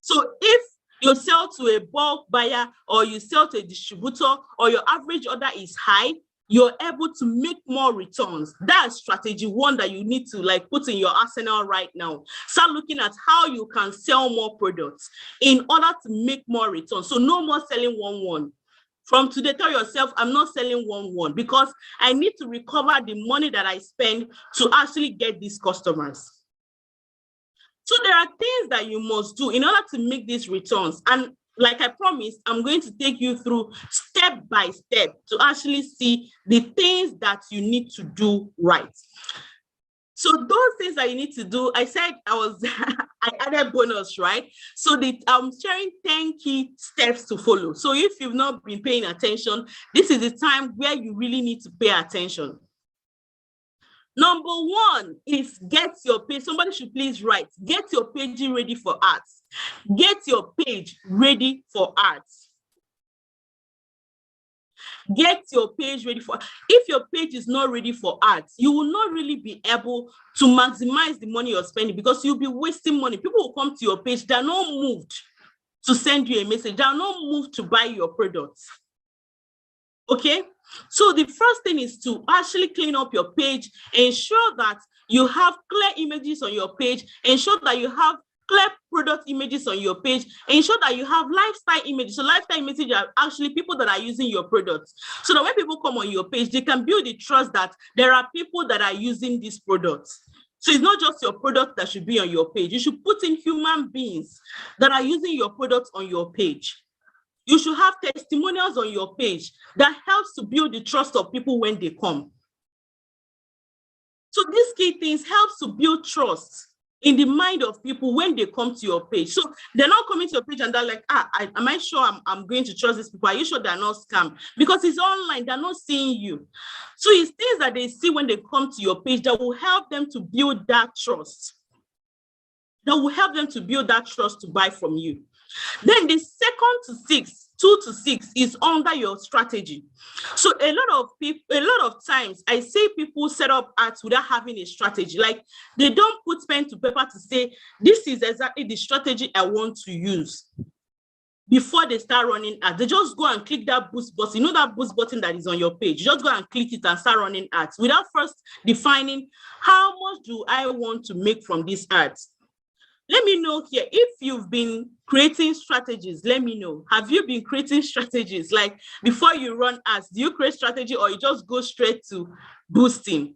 So if you sell to a bulk buyer, or you sell to a distributor, or your average order is high, you're able to make more returns. That's strategy one that you need to like put in your arsenal right now. Start looking at how you can sell more products in order to make more returns. So no more selling one. From today, tell yourself, I'm not selling one because I need to recover the money that I spend to actually get these customers. So there are things that you must do in order to make these returns. And like I promised, I'm going to take you through step by step to actually see the things that you need to do right. So those things that you need to do, I said I added bonus, right? So I'm sharing 10 key steps to follow. So if you've not been paying attention, this is the time where you really need to pay attention. Number one is get your page. Somebody should please write, get your page ready for ads. Get your page ready for ads. Get your page ready for. If your page is not ready for ads, you will not really be able to maximize the money you're spending, because you'll be wasting money. People will come to your page, they're not moved to send you a message, they're not moved to buy your products. Okay, so the first thing is to actually clean up your page, ensure that you have clear images on your page, ensure that you have clear product images on your page, ensure that you have lifestyle images. So lifestyle images are actually people that are using your products, so that when people come on your page, they can build the trust that there are people that are using these products. So it's not just your product that should be on your page. You should put in human beings that are using your products on your page. You should have testimonials on your page that helps to build the trust of people when they come. So these key things helps to build trust in the mind of people when they come to your page. So they're not coming to your page and they're like, am I sure I'm going to trust these people? Are you sure they're not scam? Because it's online, they're not seeing you. So it's things that they see when they come to your page that will help them to build that trust. That will help them to build that trust to buy from you. Then the second to 2 to 6 is under your strategy. So a lot of times I say people set up ads without having a strategy. Like, they don't put pen to paper to say, this is exactly the strategy I want to use. Before they start running ads, they just go and click that boost button. You know that boost button that is on your page? You just go and click it and start running ads without first defining, how much do I want to make from these ads? Let me know here if you've been creating strategies. Let me know. Have you been creating strategies? Like, before you run ads, do you create strategy, or you just go straight to boosting?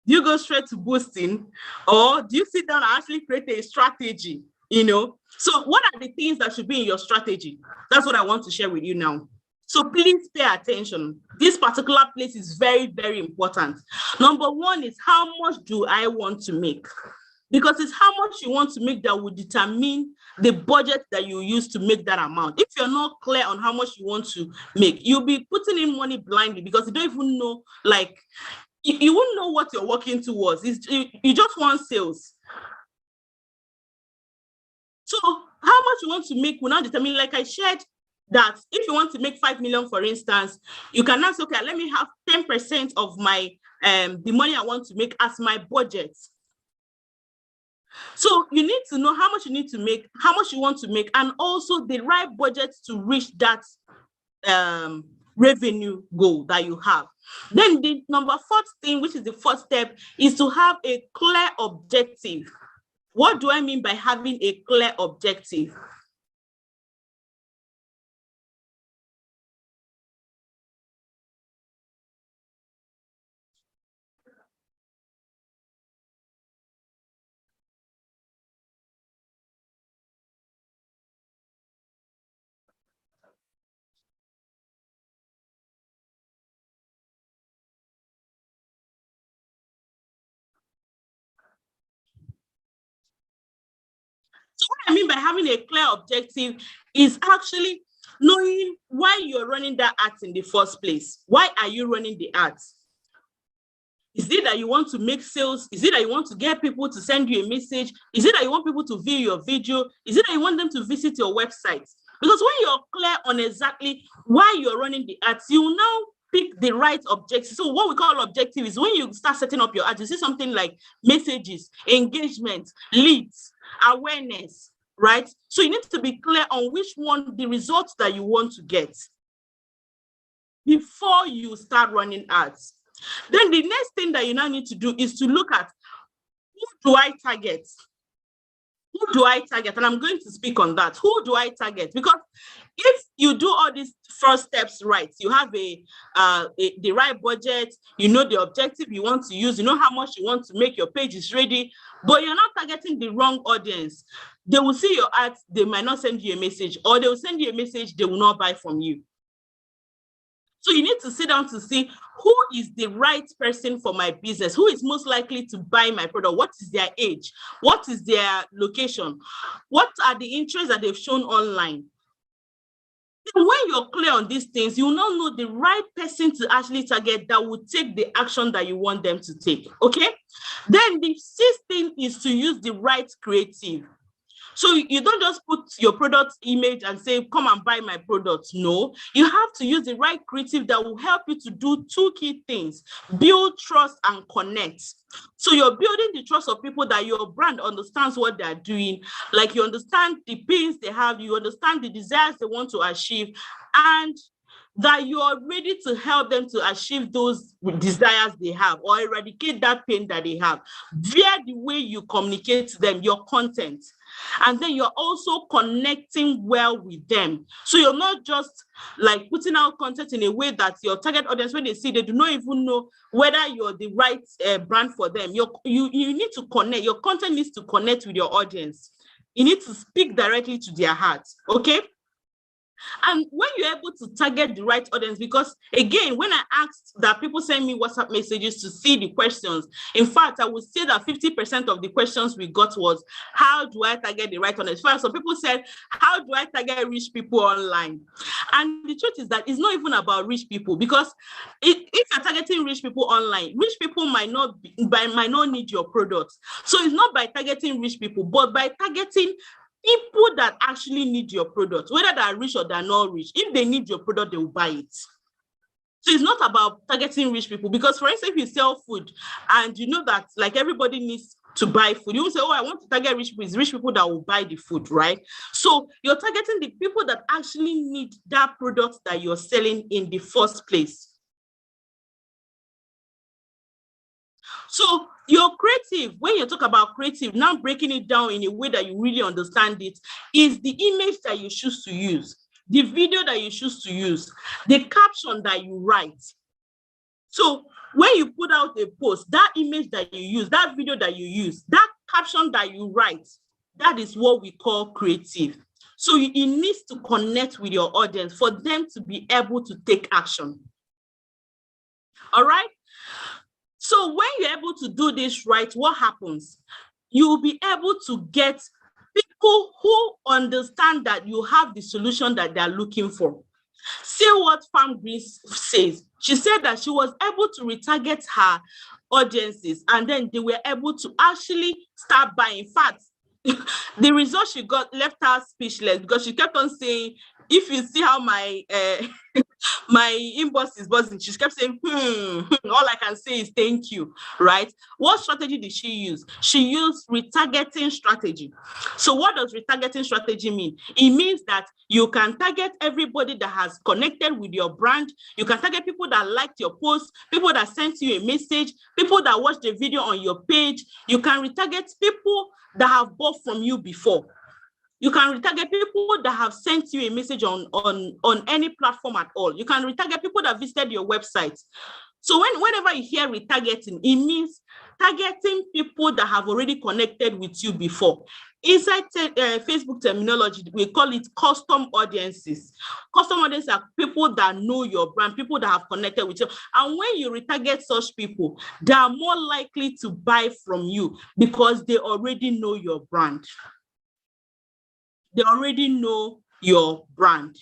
Do you go straight to boosting, or do you sit down and actually create a strategy? So what are the things that should be in your strategy? That's what I want to share with you now. So please pay attention. This particular place is very, very important. Number one is, how much do I want to make? Because it's how much you want to make that will determine the budget that you use to make that amount. If you're not clear on how much you want to make, you'll be putting in money blindly, because you don't even know, like, you won't know what you're working towards. You just want sales. So how much you want to make will now determine, like I shared, that if you want to make 5 million, for instance, you can ask, okay, let me have 10% of my the money I want to make as my budget. So you need to know how much you need to make, how much you want to make, and also the right budget to reach that revenue goal that you have. Then the number fourth thing, which is the fourth step, is to have a clear objective. What do I mean by having a clear objective? So what I mean by having a clear objective is actually knowing why you're running that ad in the first place. Why are you running the ads? Is it that you want to make sales? Is it that you want to get people to send you a message? Is it that you want people to view your video? Is it that you want them to visit your website? Because when you're clear on exactly why you're running the ads, you will now pick the right objective. So what we call objective is when you start setting up your ads, you see something like messages, engagement, leads, awareness, right? So you need to be clear on which one, the results that you want to get before you start running ads. Then the next thing that you now need to do is to look at, who do I target? Who do I target? And I'm going to speak on that. Who do I target? Because if you do all these first steps right, you have the right budget, you know the objective you want to use, you know how much you want to make, your page is ready, but you're not targeting the wrong audience. They will see your ads, they might not send you a message, or they will send you a message, they will not buy from you. So you need to sit down to see who is the right person for my business, who is most likely to buy my product, what is their age, what is their location, what are the interests that they've shown online. Then when you're clear on these things, you will now know the right person to actually target that will take the action that you want them to take, okay? Then the sixth thing is to use the right creative. So you don't just put your product image and say, come and buy my product. No, you have to use the right creative that will help you to do two key things: build trust and connect. So you're building the trust of people that your brand understands what they're doing, like you understand the pains they have, you understand the desires they want to achieve, and that you are ready to help them to achieve those desires they have or eradicate that pain that they have via the way you communicate to them, your content. And then you're also connecting well with them. So you're not just like putting out content in a way that your target audience, when they see, they do not even know whether you're the right brand for them. You need to connect. Your content needs to connect with your audience. You need to speak directly to their hearts, okay? And when you're able to target the right audience, because again, when I asked that people send me WhatsApp messages to see the questions, in fact, I would say that 50% of the questions we got was, how do I target the right audience? First, some people said, how do I target rich people online? And the truth is that it's not even about rich people, because if you're targeting rich people online, rich people might not need your products. So it's not by targeting rich people, but by targeting people that actually need your product, whether they're rich or they're not rich. If they need your product, they will buy it. So it's not about targeting rich people, because for instance, if you sell food and you know that like everybody needs to buy food, you will say, oh, I want to target rich people. It's rich people that will buy the food, right? So you're targeting the people that actually need that product that you're selling in the first place. So your creative, when you talk about creative, now breaking it down in a way that you really understand it, is the image that you choose to use, the video that you choose to use, the caption that you write. So when you put out a post, that image that you use, that video that you use, that caption that you write, that is what we call creative. So it needs to connect with your audience for them to be able to take action. All right? So when you're able to do this right, what happens? You will be able to get people who understand that you have the solution that they're looking for. See what Farm Greece says. She said that she was able to retarget her audiences, and then they were able to actually start buying. In fact, the result she got left her speechless, because she kept on saying, if you see how my my inbox is buzzing. She kept saying, all I can say is thank you, right? What strategy did she use? She used retargeting strategy. So what does retargeting strategy mean? It means that you can target everybody that has connected with your brand. You can target people that liked your post, people that sent you a message, people that watched the video on your page. You can retarget people that have bought from you before. You can retarget people that have sent you a message on any platform at all. You can retarget people that visited your website. So whenever you hear retargeting, it means targeting people that have already connected with you before. Inside Facebook terminology, we call it custom audiences. Custom audiences are people that know your brand, people that have connected with you. And when you retarget such people, they are more likely to buy from you because they already know your brand. They already know your brand.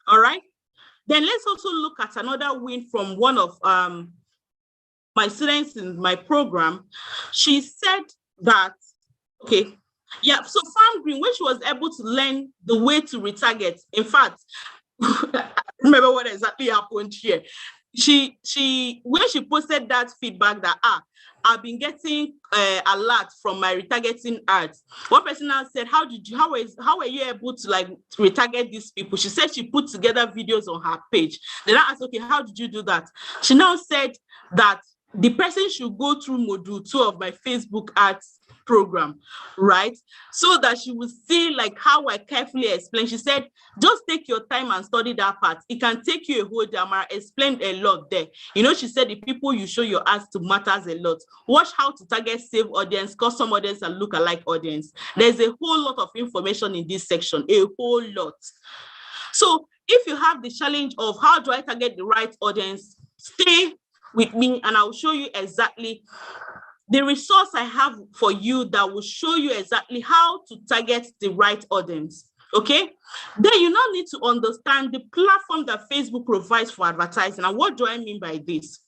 All right. Then let's also look at another win from one of my students in my program. She said that, okay, yeah, so Farm Green, when she was able to learn the way to retarget, in fact, remember what exactly happened here. When she posted that feedback that, I've been getting alert from my retargeting ads. One person now said, how were you able to like retarget these people? She said she put together videos on her page. Then I asked, okay, how did you do that? She now said that the person should go through module 2 of my Facebook ads program, right? So that she will see like how I carefully explain. She said, just take your time and study that part. It can take you a whole day. I explained a lot there. You know, she said the people you show your ads to matters a lot. Watch how to target save audience, custom audience, and lookalike audience. There's a whole lot of information in this section, a whole lot. So if you have the challenge of how do I target the right audience, stay with me and I'll show you exactly the resource I have for you that will show you exactly how to target the right audience. Okay, then you now need to understand the platform that Facebook provides for advertising. And what do I mean by this?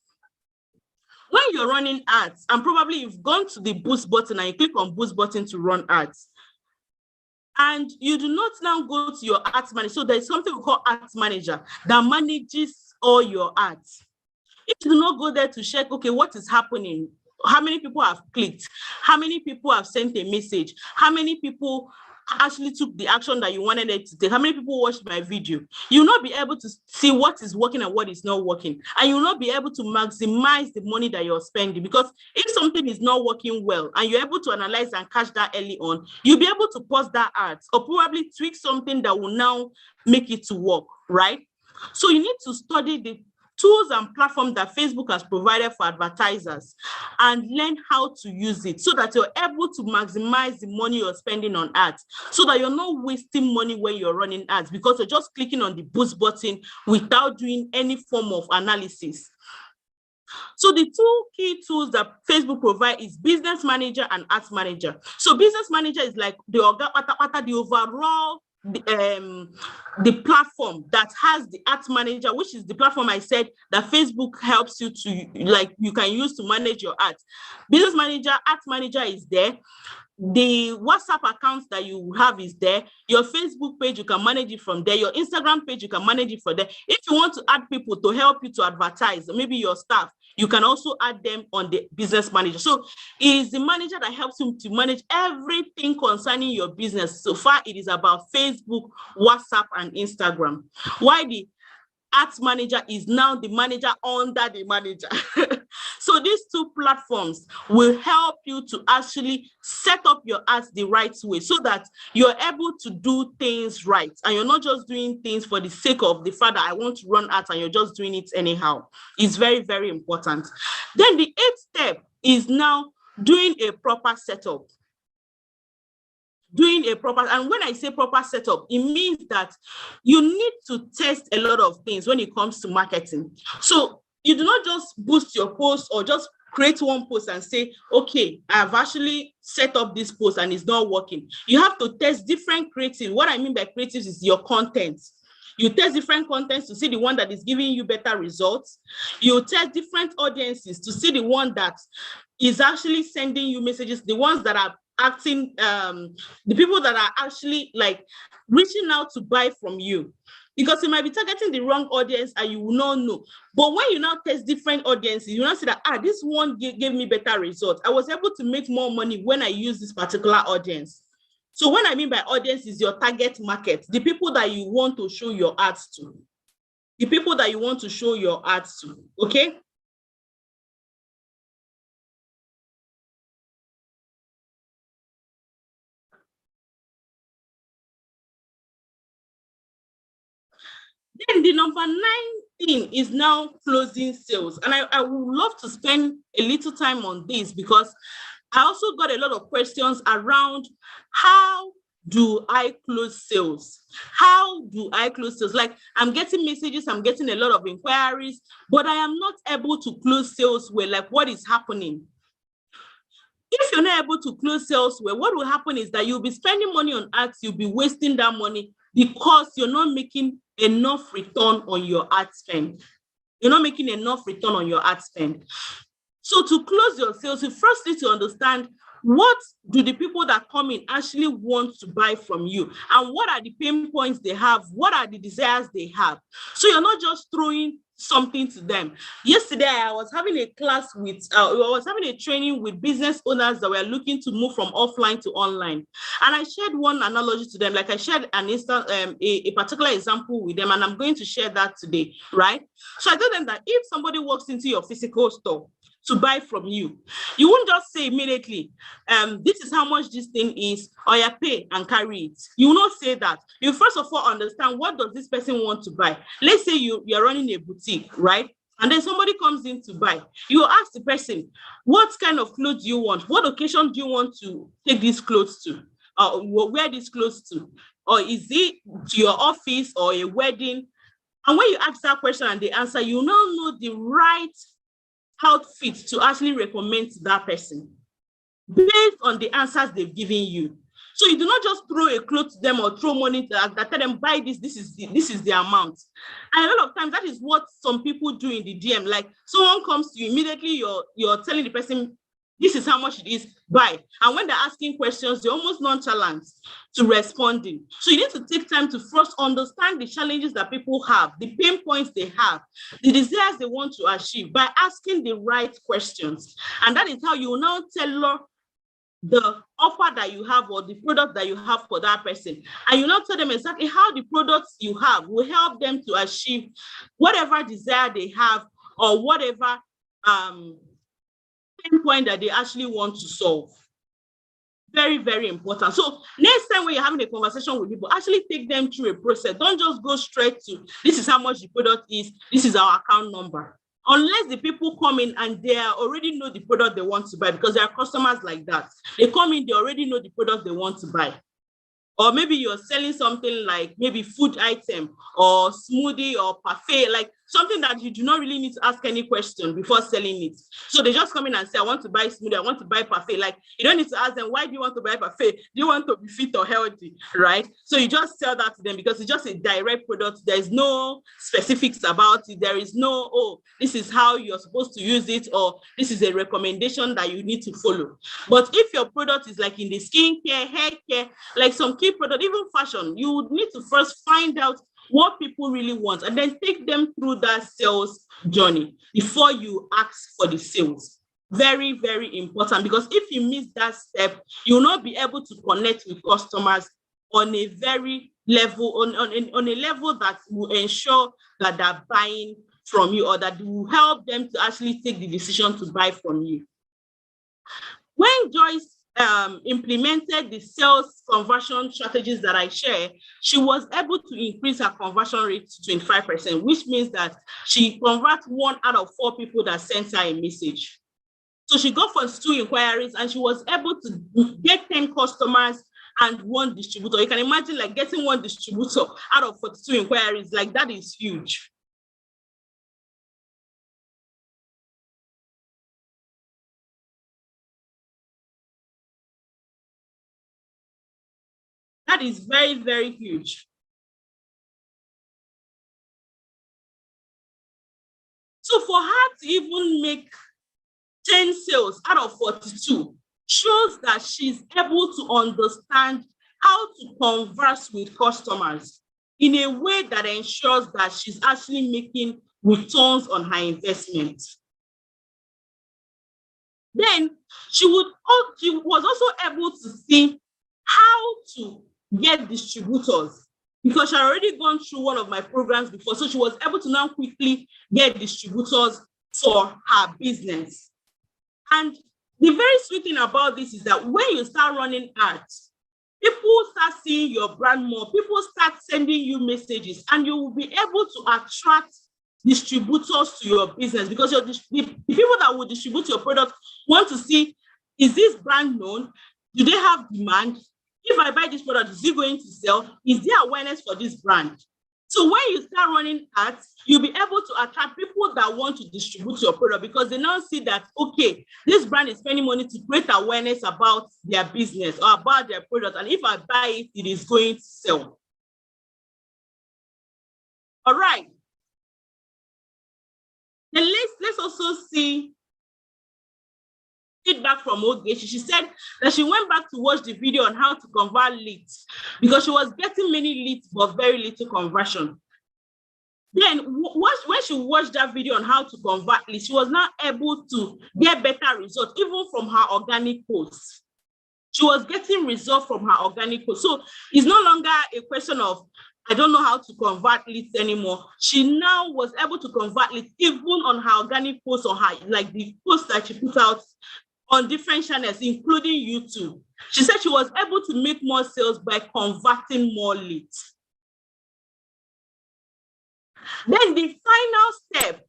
When you're running ads, and probably you've gone to the boost button and you click on boost button to run ads, and you do not now go to your ads manager. So there's something we call ads manager that manages all your ads. If you do not go there to check, okay, what is happening? How many people have clicked? How many people have sent a message? How many people actually took the action that you wanted it to take? How many people watched my video? You'll not be able to see what is working and what is not working. And you'll not be able to maximize the money that you're spending, because if something is not working well and you're able to analyze and catch that early on, you'll be able to pause that ad or probably tweak something that will now make it to work, right? So you need to study the tools and platforms that Facebook has provided for advertisers and learn how to use it so that you're able to maximize the money you're spending on ads, so that you're not wasting money when you're running ads because you're just clicking on the boost button without doing any form of analysis. So the two key tools that Facebook provide is Business Manager and Ads Manager. So Business Manager is like the overall the platform that has the ads manager, which is the platform I said that Facebook helps you to, like, you can use to manage your ads. Business Manager, Ads Manager is there. The WhatsApp accounts that you have is there. Your Facebook page, you can manage it from there. Your Instagram page, you can manage it from there. If you want to add people to help you to advertise, maybe your staff, you can also add them on the Business Manager. So it is the manager that helps you to manage everything concerning your business. So far, it is about Facebook, WhatsApp, and Instagram. Why the Ads Manager is now the manager under the manager. So these two platforms will help you to actually set up your ads the right way so that you're able to do things right. And you're not just doing things for the sake of the fact that I want to run ads and you're just doing it anyhow. It's very, very important. Then the 8th step is now doing a proper setup. And when I say proper setup, it means that you need to test a lot of things when it comes to marketing. So you do not just boost your post or just create one post and say, okay, I've actually set up this post and it's not working. You have to test different creatives. What I mean by creatives is your content. You test different contents to see the one that is giving you better results. You test different audiences to see the one that is actually sending you messages, the ones that are acting, the people that are actually like reaching out to buy from you. because you might be targeting the wrong audience and you will not know. But when you now test different audiences, you now see that, this one gave me better results. I was able to make more money when I use this particular audience. So what I mean by audience is your target market, the people that you want to show your ads to. The people that you want to show your ads to, okay? Then the number 9 thing is now closing sales. And I would love to spend a little time on this because I also got a lot of questions around how do I close sales? How do I close sales? Like, I'm getting messages, I'm getting a lot of inquiries, but I am not able to close sales well. Like, what is happening? If you're not able to close sales well, what will happen is that you'll be spending money on ads, you'll be wasting that money because you're not making enough return on your ad spend. You're not making enough return on your ad spend. So to close your sales, you first need to understand, what do the people that come in actually want to buy from you? And what are the pain points they have? What are the desires they have? So you're not just throwing something to them. Yesterday, I was having a class with, I was having a training with business owners that were looking to move from offline to online. And I shared one analogy to them, like I shared an instant, a particular example with them, and I'm going to share that today, right? So I told them that if somebody walks into your physical store to buy from you, you won't just say immediately, this is how much this thing is, or you pay and carry it. You will not say that. You first of all understand, what does this person want to buy? Let's say you're running a boutique, right? And then somebody comes in to buy. You ask the person, what kind of clothes do you want? What occasion do you want to take these clothes to? Wear these clothes to? Or is it to your office or a wedding? And when you ask that question and they answer, you now know the right outfit to actually recommend to that person based on the answers they've given you. So you do not just throw a cloth to them or throw money to that, tell them, buy this, this is the amount. And a lot of times that is what some people do in the DM. Like, someone comes to you, immediately you're telling the person, this is how much it is, buy. And when they're asking questions, they're almost nonchalant to responding. So you need to take time to first understand the challenges that people have, the pain points they have, the desires they want to achieve by asking the right questions. And that is how you will now tailor the offer that you have or the product that you have for that person. And you now tell them exactly how the products you have will help them to achieve whatever desire they have or whatever point that they actually want to solve. Very, very important. So next time when you're having a conversation with people, actually take them through a process. Don't just go straight to, this is how much the product is, this is our account number. Unless the people come in and they already know the product they want to buy, because there are customers like that. They come in, they already know the product they want to buy. Or maybe you're selling something like maybe food item or smoothie or parfait, like something that you do not really need to ask any question before selling it. So they just come in and say, I want to buy smoothie, I want to buy parfait. Like, you don't need to ask them, why do you want to buy parfait? Do you want to be fit or healthy, right? So you just sell that to them because it's just a direct product. There's no specifics about it. There is no, oh, this is how you're supposed to use it, or this is a recommendation that you need to follow. But if your product is like in the skincare, hair care, like some key product, even fashion, you would need to first find out what people really want and then take them through that sales journey before you ask for the sales. Very, very important, because if you miss that step, you'll not be able to connect with customers on a very level, on a level that will ensure that they're buying from you, or that will help them to actually take the decision to buy from you. When Joyce implemented the sales conversion strategies that I share, she was able to increase her conversion rate to 25%, which means that she converts 1 out of 4 people that sent her a message. So she got first 2 inquiries and she was able to get 10 customers and 1 distributor. You can imagine, like, getting 1 distributor out of 42 inquiries, like, that is huge. That is very, very huge. So for her to even make 10 sales out of 42 shows that she's able to understand how to converse with customers. in a way that ensures that she's actually making returns on her investment. Then she was also able to see how to get distributors, because she had already gone through one of my programs before. So she was able to now quickly get distributors for her business. And the very sweet thing about this is that when you start running ads, people start seeing your brand more, people start sending you messages, and you will be able to attract distributors to your business, because the people that will distribute your product want to see, is this brand known? Do they have demand? If I buy this product, is it going to sell? Is there awareness for this brand? So when you start running ads, you'll be able to attract people that want to distribute your product, because they now see that, okay, this brand is spending money to create awareness about their business or about their product. And if I buy it, it is going to sell. All right. Then let's also see feedback from Oge. She said that she went back to watch the video on how to convert leads, because she was getting many leads but very little conversion. Then when she watched that video on how to convert leads, she was now able to get better results even from her organic posts. She was getting results from her organic posts. So it's no longer a question of, I don't know how to convert leads anymore. She now was able to convert leads even on her organic posts, or her, like the posts that she put out on different channels, including YouTube. She said she was able to make more sales by converting more leads. Then the final step,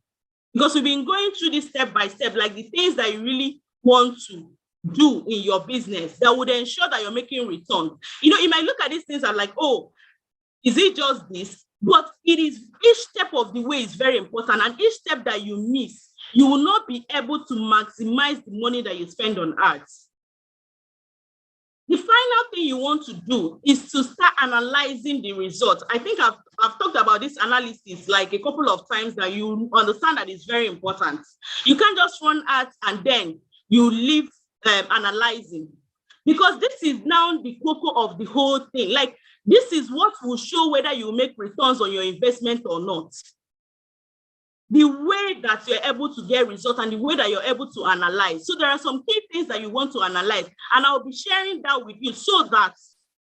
because we've been going through this step by step, like the things that you really want to do in your business that would ensure that you're making return. You know, you might look at these things and like, oh, is it just this? But it is, each step of the way is very important, and each step that you miss, you will not be able to maximize the money that you spend on ads. The final thing you want to do is to start analyzing the results. I think I've talked about this analysis like a couple of times, that you understand that it's very important. You can't just run ads and then you leave analyzing, because this is now the cocoa of the whole thing. Like, this is what will show whether you make returns on your investment or not. The way that you're able to get results and the way that you're able to analyze. So there are some key things that you want to analyze, and I'll be sharing that with you so that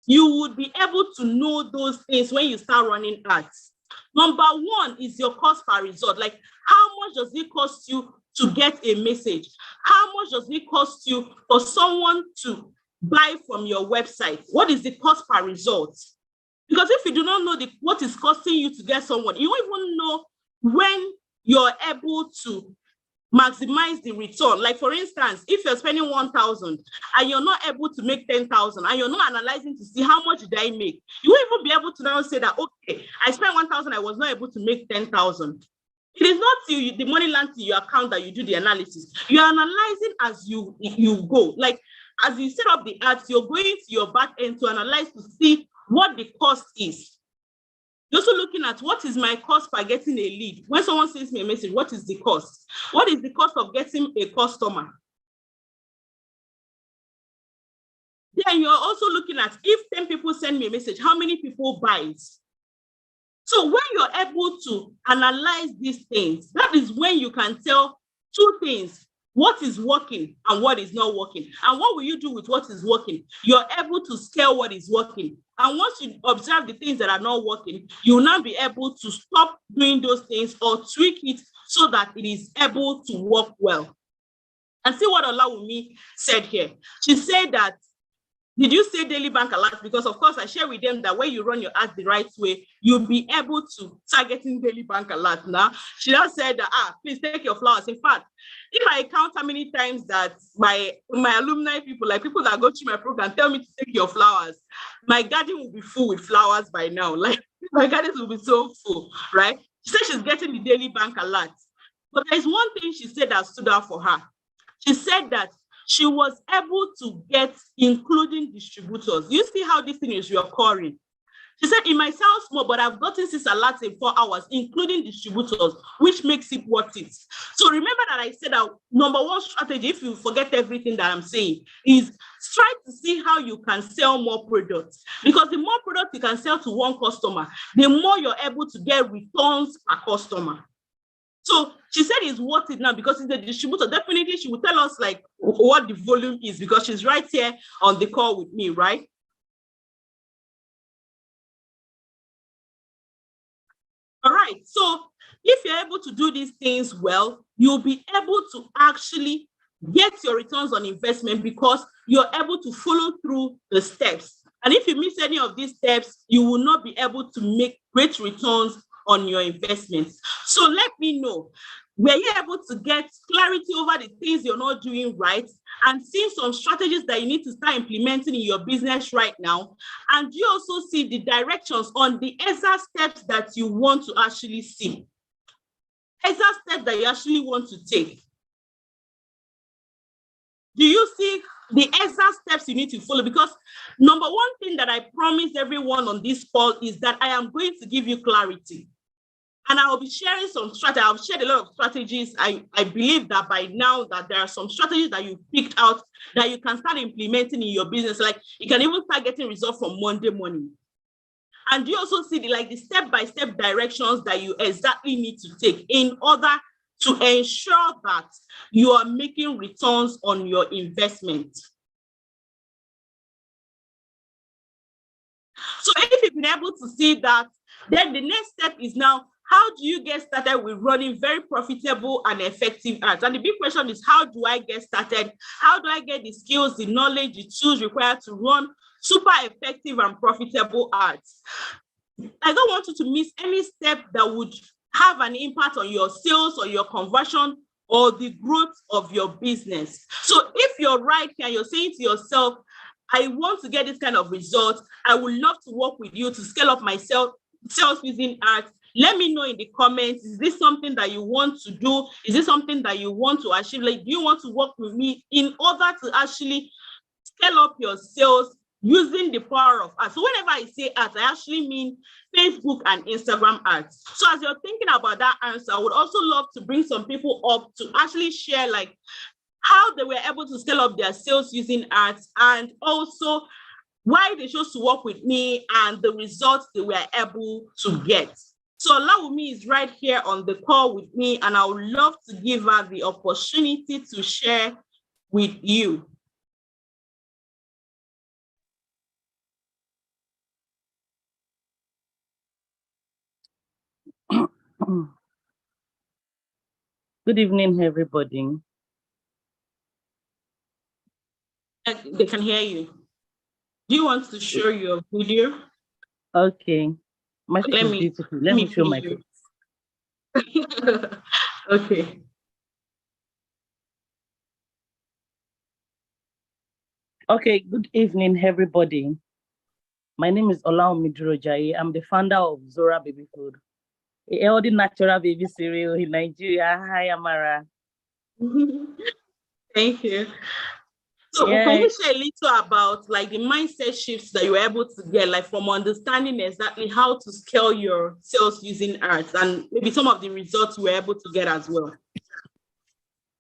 you would be able to know those things when you start running ads. Number one is your cost per result. Like, how much does it cost you to get a message? How much does it cost you for someone to buy from your website? What is the cost per result? Because if you do not know what is costing you to get someone, you won't even know when you're able to maximize the return. Like, for instance, if you're spending 1,000 and you're not able to make 10,000, and you're not analyzing to see how much did I make, you won't even be able to now say that, okay, I spent 1,000, I was not able to make 10,000. It is not till the money lands in your account that you do the analysis. You're analyzing as you go. Like, as you set up the ads, you're going to your back end to analyze to see what the cost is. You're also looking at, what is my cost by getting a lead? When someone sends me a message, what is the cost? What is the cost of getting a customer? Then you're also looking at, if 10 people send me a message, how many people buy it? So when you're able to analyze these things, that is when you can tell two things: what is working and what is not working. And what will you do with what is working? You're able to scale what is working. And once you observe the things that are not working, you will now be able to stop doing those things or tweak it so that it is able to work well. And see what Olawumi said here. She said that, did you say daily bank alerts? Because of course I share with them that when you run your ads the right way, you'll be able to targeting daily bank alerts. Now, she just said that, please take your flowers. In fact, if I count how many times that my alumni people, like people that go through my program, tell me to take your flowers, my garden will be full with flowers by now. Like, my gardens will be so full, right? She said she's getting the daily bank alerts. But there's one thing she said that stood out for her. She said that she was able to get, including distributors. You see how this thing is recurring. She said, it might sound small, but I've gotten 6 alerts in 4 hours, including distributors, which makes it worth it. So remember that I said that number one strategy, if you forget everything that I'm saying, is try to see how you can sell more products. Because the more products you can sell to one customer, the more you're able to get returns per customer. So she said it's worth it now because it's a distributor. Definitely, she will tell us like what the volume is because she's right here on the call with me, right? All right, so if you're able to do these things well, you'll be able to actually get your returns on investment because you're able to follow through the steps. And if you miss any of these steps, you will not be able to make great returns on your investments. So let me know, were you able to get clarity over the things you're not doing right and seeing some strategies that you need to start implementing in your business right now? And you also see the directions on the exact steps that you want to actually see, exact steps that you actually want to take. Do you see the exact steps you need to follow? Because number one thing that I promise everyone on this call is that I am going to give you clarity. And I will be sharing some strategies. I've shared a lot of strategies. I believe that by now that there are some strategies that you picked out that you can start implementing in your business. Like you can even start getting results from Monday morning. And you also see the step-by-step directions that you exactly need to take in order to ensure that you are making returns on your investment. So if you've been able to see that, then the next step is now, how do you get started with running very profitable and effective ads? And the big question is, how do I get started? How do I get the skills, the knowledge, the tools required to run super effective and profitable ads? I don't want you to miss any step that would have an impact on your sales or your conversion or the growth of your business. So if you're right here, you're saying to yourself, I want to get this kind of result, I would love to work with you to scale up my sales using ads. Let me know in the comments, is this something that you want to do? Is this something that you want to achieve? Like, do you want to work with me in order to actually scale up your sales using the power of ads? So whenever I say ads, I actually mean Facebook and Instagram ads. So as you're thinking about that answer, I would also love to bring some people up to actually share like how they were able to scale up their sales using ads and also why they chose to work with me and the results they were able to get. So Olawumi is right here on the call with me, and I would love to give her the opportunity to share with you. Good evening, everybody. They can hear you. Do you want to show your video? Okay. My face is beautiful. Let me show my face. Okay. Okay, good evening, everybody. My name is Olawumi Durojaye. I'm the founder of Zora Baby Food, a healthy natural baby cereal in Nigeria. Hi, Amara. Thank you. So can you share a little about like the mindset shifts that you were able to get, like from understanding exactly how to scale your sales using ads and maybe some of the results you were able to get as well?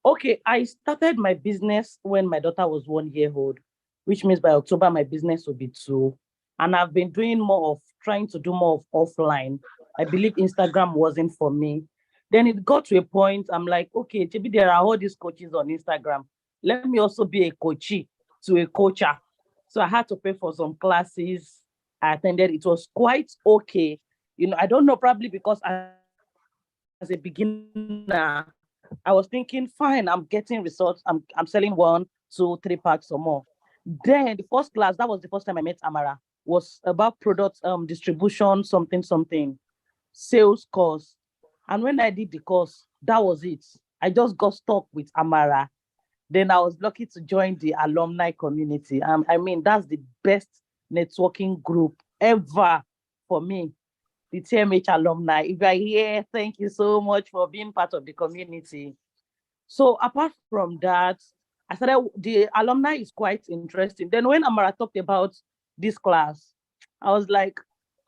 Okay, I started my business when my daughter was 1 year old, which means by October, my business will be 2. And I've been trying to do more of offline. I believe Instagram wasn't for me. Then it got to a point, I'm like, okay, maybe there are all these coaches on Instagram. Let me also be a coachee to a coacher. So I had to pay for some classes. I attended. It was quite okay. I don't know, probably because as a beginner, I was thinking, fine, I'm getting results. I'm selling 1, 2, 3 packs or more. Then the first class, that was the first time I met Amara, was about product distribution, something, sales course. And when I did the course, that was it. I just got stuck with Amara. Then I was lucky to join the alumni community. I mean, that's the best networking group ever for me, the TMH alumni. If you're here, thank you so much for being part of the community. So apart from that, I started, the alumni is quite interesting. Then when Amara talked about this class, I was like,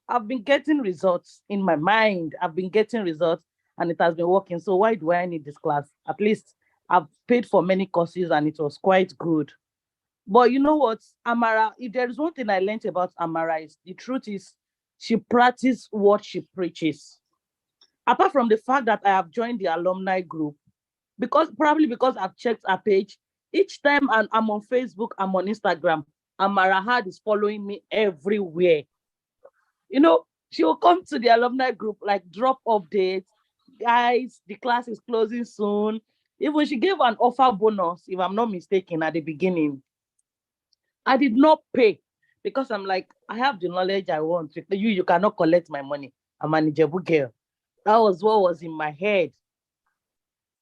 I've been getting results in my mind. I've been getting results and it has been working. So why do I need this class? At least I've paid for many courses and it was quite good. But you know what, Amara, if there is one thing I learned about Amara is the truth is she practices what she preaches. Apart from the fact that I have joined the alumni group, because I've checked her page, each time I'm on Facebook, I'm on Instagram, Amara Had is following me everywhere. You know, she will come to the alumni group, like drop updates. Guys, the class is closing soon. Even she gave an offer bonus, if I'm not mistaken, at the beginning. I did not pay because I'm like, I have the knowledge I want. You cannot collect my money. I'm an Ijebu girl. That was what was in my head.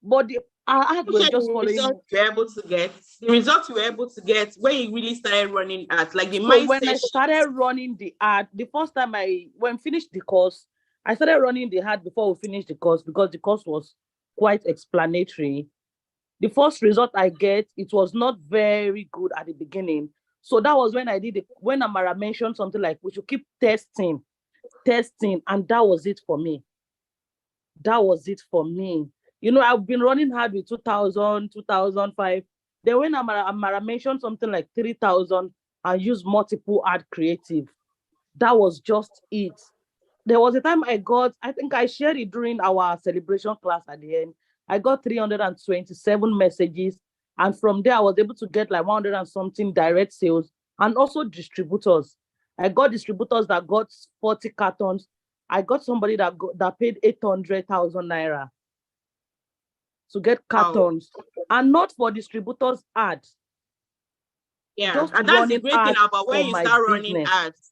But our ad were just The following me. results you were able to get, the results you were able to get when you really started running ads, like the So when mindset I started running the ad, the first time when finished the course, I started running the ad before we finished the course because the course was quite explanatory. The first result I get, it was not very good at the beginning. So that was when when Amara mentioned something like we should keep testing, and that was it for me. That was it for me. You know, I've been running hard with 2000, 2005. Then when Amara mentioned something like 3000 and used multiple ad creative, that was just it. There was a time I think I shared it during our celebration class at the end. I got 327 messages. And from there, I was able to get like 100 and something direct sales and also distributors. I got distributors that got 40 cartons. I got somebody that paid 800,000 naira to get wow. cartons and not for distributors ads, Yeah, just and that's the running great thing ads about for when you my start running business. ads.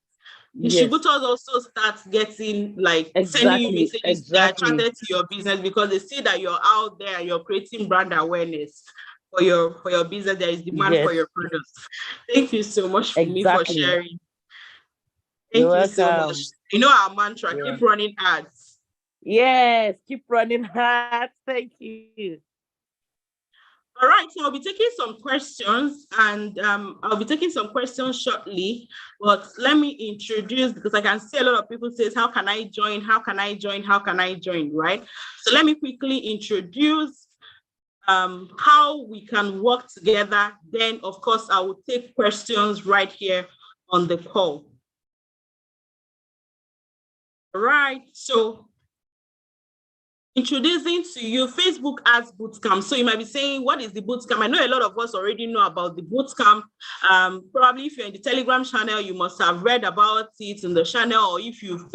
Yes, Distributors also start getting like sending you exactly, messages that are exactly. attracted to your business because they see that you're out there and you're creating brand awareness for your business. There is demand for your Yes, products. Thank you so much for me for exactly. sharing. You're Thank you so much. welcome. You know our mantra: Yeah. keep running ads. Yes, keep running hard. Thank you. All right, so I'll be taking some questions and I'll be taking some questions shortly, but let me introduce because I can see a lot of people says, how can I join? How can I join? How can I join, right? So let me quickly introduce how we can work together. Then, of course, I will take questions right here on the call. All right, so introducing to you Facebook Ads Bootcamp. So you might be saying, what is the Bootcamp? I know a lot of us already know about the Bootcamp. Probably if you're in the Telegram channel, you must have read about it in the channel, or if you've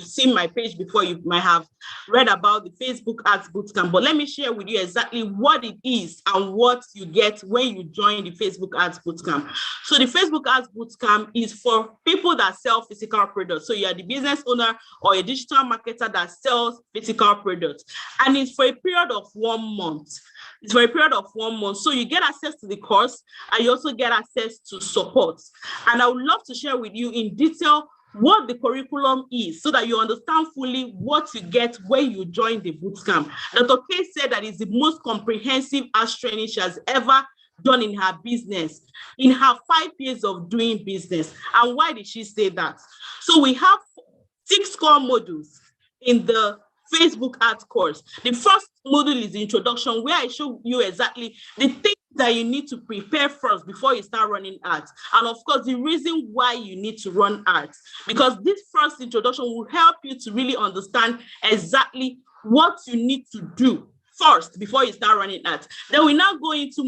seen my page before, you might have read about the Facebook Ads Bootcamp. But let me share with you exactly what it is and what you get when you join the Facebook Ads Bootcamp. So the Facebook Ads Bootcamp is for people that sell physical products. So you are the business owner or a digital marketer that sells physical products. And it's for a period of 1 month. It's for a period of 1 month. So you get access to the course and you also get access to support. And I would love to share with you in detail what the curriculum is so that you understand fully what you get when you join the bootcamp. Dr. K said that it's the most comprehensive ads training she has ever done in her business, in her 5 years of doing business. And why did she say that? So we have 6 core modules in the Facebook ads course. The first module is the introduction, where I show you exactly the things that you need to prepare first before you start running ads. And of course, the reason why you need to run ads, because this first introduction will help you to really understand exactly what you need to do first before you start running ads. Then we now go into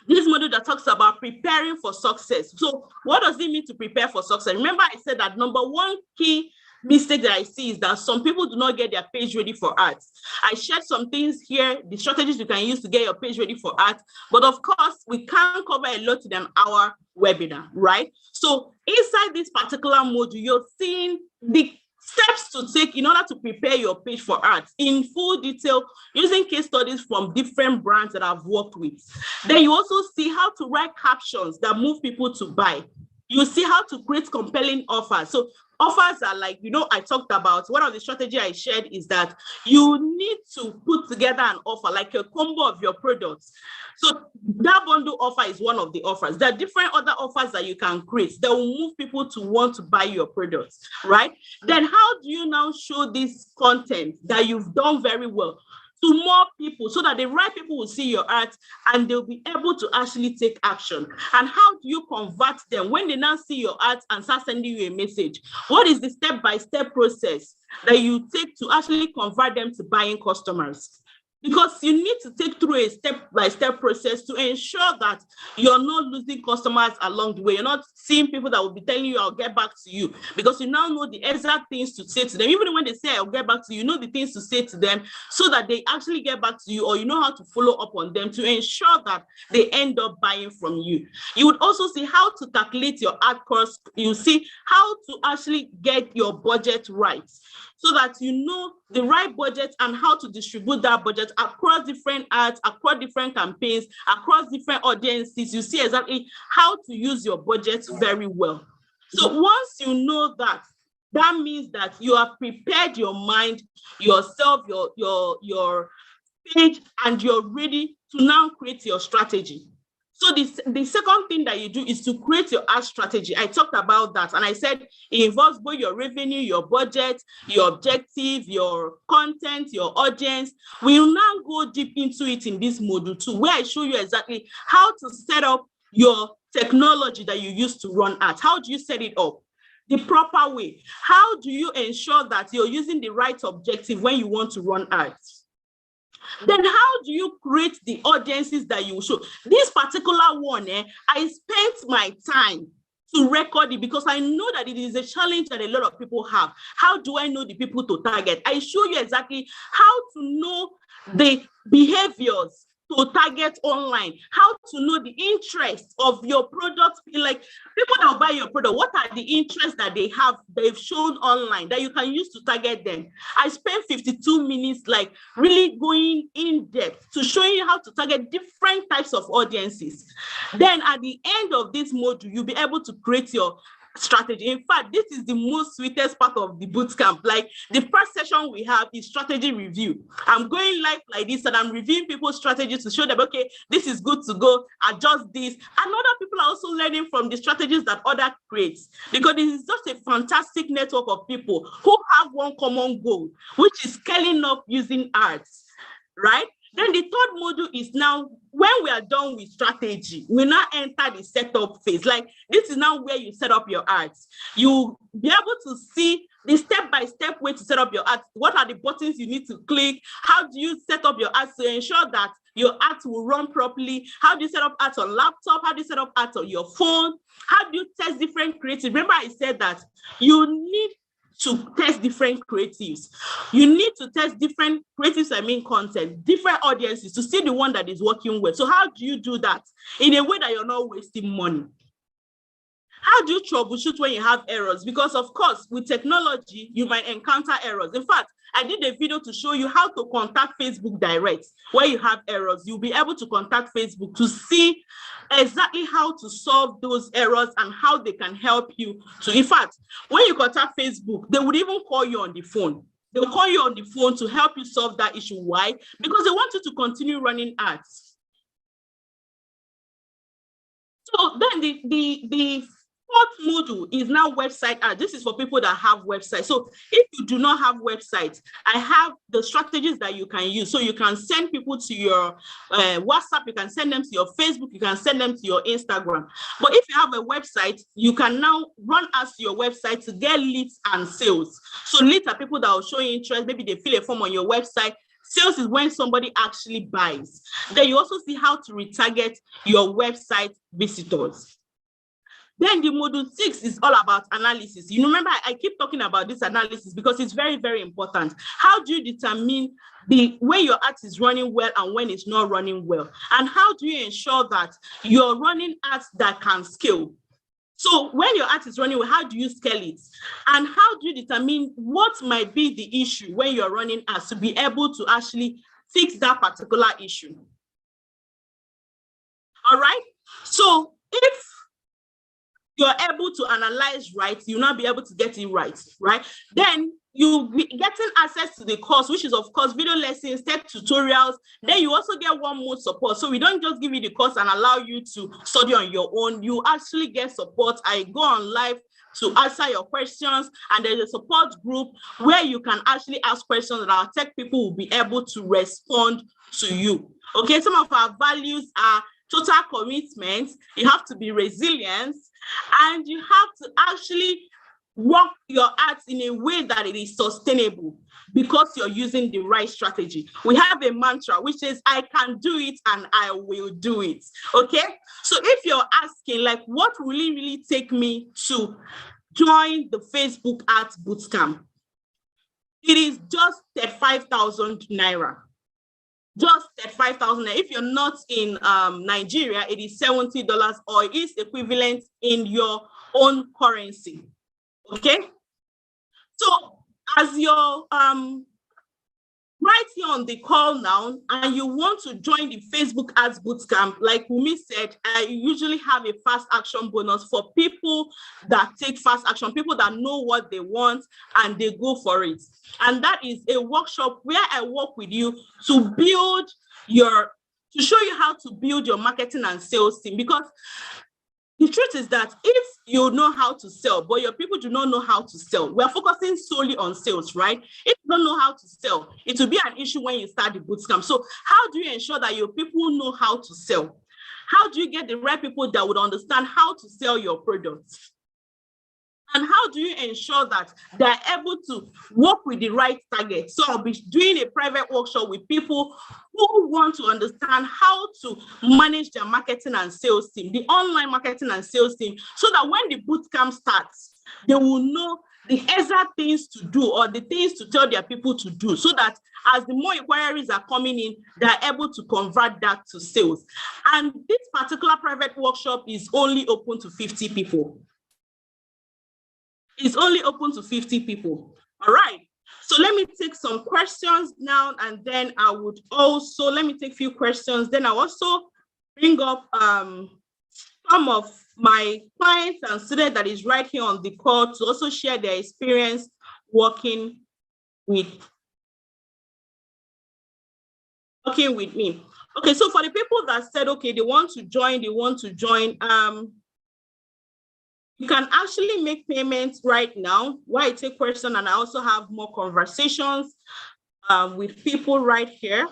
this module that talks about preparing for success. So what does it mean to prepare for success? Remember, I said that number one key mistake that I see is that some people do not get their page ready for ads. I shared some things here, the strategies you can use to get your page ready for ads. But of course, we can't cover a lot in an hour webinar, right? So inside this particular module, you're seeing the steps to take in order to prepare your page for ads in full detail, using case studies from different brands that I've worked with. Then you also see how to write captions that move people to buy. You see how to create compelling offers. So offers are like, I talked about, one of the strategy I shared is that you need to put together an offer, like a combo of your products. So that bundle offer is one of the offers. There are different other offers that you can create that will move people to want to buy your products, right? Then how do you now show this content that you've done very well to more people so that the right people will see your art and they'll be able to actually take action? And how do you convert them when they now see your art and start sending you a message? What is the step-by-step process that you take to actually convert them to buying customers? Because you need to take through a step-by-step process to ensure that you're not losing customers along the way. You're not seeing people that will be telling you, I'll get back to you, because you now know the exact things to say to them. Even when they say, I'll get back to you, you know the things to say to them so that they actually get back to you, or you know how to follow up on them to ensure that they end up buying from you. You would also see how to calculate your ad cost. You see how to actually get your budget right, so that you know the right budget and how to distribute that budget across different ads, across different campaigns, across different audiences. You see exactly how to use your budget very well. So once you know that, that means that you have prepared your mind, yourself, your page, and you're ready to now create your strategy. So the second thing that you do is to create your ad strategy. I talked about that, and I said it involves both your revenue, your budget, your objective, your content, your audience. We'll now go deep into it in this module 2, where I show you exactly how to set up your technology that you use to run ads. How do you set it up the proper way? How do you ensure that you're using the right objective when you want to run ads? Then how do you create the audiences that you show? This particular one, I spent my time to record it because I know that it is a challenge that a lot of people have. How do I know the people to target? I show you exactly how to know the behaviors to target online, how to know the interest of your product. Like people that will buy your product, what are the interests that they've shown online that you can use to target them? I spent 52 minutes like really going in depth to show you how to target different types of audiences. Then at the end of this module, you'll be able to create your strategy. In fact, this is the most sweetest part of the bootcamp. Like the first session we have is strategy review. I'm going live like this and I'm reviewing people's strategies to show them, okay, this is good to go, adjust this. And other people are also learning from the strategies that others create, because this is just a fantastic network of people who have one common goal, which is scaling up using ads, right? Then the third module is now, when we are done with strategy, we now enter the setup phase. Like this is now where you set up your ads. You'll be able to see the step-by-step way to set up your ads. What are the buttons you need to click? How do you set up your ads to ensure that your ads will run properly? How do you set up ads on laptop? How do you set up ads on your phone? How do you test different creatives? Remember I said that you need to test different creatives. You need to test different creatives, content, different audiences to see the one that is working well. So how do you do that in a way that you're not wasting money? How do you troubleshoot when you have errors? Because of course, with technology, you might encounter errors. In fact, I did a video to show you how to contact Facebook Direct. Where you have errors, you'll be able to contact Facebook to see exactly how to solve those errors and how they can help you to. In fact, when you contact Facebook, they would even call you on the phone. They'll call you on the phone to help you solve that issue. Why? Because they want you to continue running ads. So then the fourth module is now website ads. This is for people that have websites. So if you do not have websites, I have the strategies that you can use. So you can send people to your WhatsApp, you can send them to your Facebook, you can send them to your Instagram. But if you have a website, you can now run ads to your website to get leads and sales. So leads are people that will show interest. Maybe they fill a form on your website. Sales is when somebody actually buys. Then you also see how to retarget your website visitors. Then the module 6 is all about analysis. You remember, I keep talking about this analysis because it's very, very important. How do you determine when your ads is running well and when it's not running well? And how do you ensure that you're running ads that can scale? So when your ad is running well, how do you scale it? And how do you determine what might be the issue when you're running ads to be able to actually fix that particular issue? All right. So if you're able to analyze right, you'll not be able to get it right, right? Then you'll be getting access to the course, which is of course video lessons, tech tutorials. Then you also get one more support. So we don't just give you the course and allow you to study on your own. You actually get support. I go on live to answer your questions, and there's a support group where you can actually ask questions and our tech people will be able to respond to you. Okay, some of our values are total commitment, you have to be resilient, and you have to actually work your arts in a way that it is sustainable because you're using the right strategy. We have a mantra which is, I can do it and I will do it. Okay, so if you're asking like, what will it really take me to join the Facebook Arts Bootcamp? It is just 35,000 naira. Just 35,000. If you're not in Nigeria, it is $70 or it is equivalent in your own currency. Okay, so as you're right here on the call now and you want to join the Facebook Ads Bootcamp, like Wumi said, I usually have a fast action bonus for people that take fast action, people that know what they want and they go for it. And that is a workshop where I work with you to build to show you how to build your marketing and sales team. Because the truth is that if you know how to sell, but your people do not know how to sell, we're focusing solely on sales, right? If you don't know how to sell, it will be an issue when you start the bootcamp. So how do you ensure that your people know how to sell? How do you get the right people that would understand how to sell your products? And how do you ensure that they're able to work with the right target? So I'll be doing a private workshop with people who want to understand how to manage their marketing and sales team, the online marketing and sales team, so that when the bootcamp starts, they will know the exact things to do or the things to tell their people to do, so that as the more inquiries are coming in, they're able to convert that to sales. And this particular private workshop is only open to 50 people. It's only open to 50 people. All right. So let me take some questions now, and then I would also, let me take a few questions. Then I'll also bring up some of my clients and students that is right here on the call to also share their experience working with me. Okay, so for the people that said, okay, they want to join, you can actually make payments right now while I take questions, and I also have more conversations with people right here.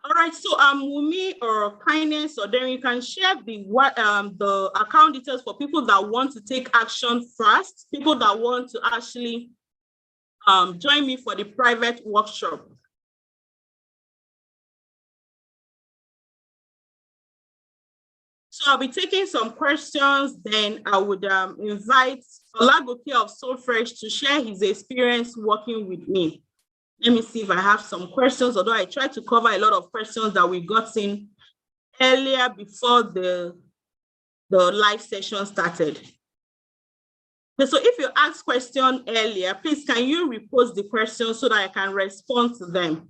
All right, so Wumi or Kindness, or then you can share the account details for people that want to take action first, people that want to actually join me for the private workshop. So I'll be taking some questions, then I would invite Olagoke of Soulfresh to share his experience working with me. Let me see if I have some questions, although I tried to cover a lot of questions that we got in earlier before the live session started. So if you asked question earlier, please can you repost the question so that I can respond to them?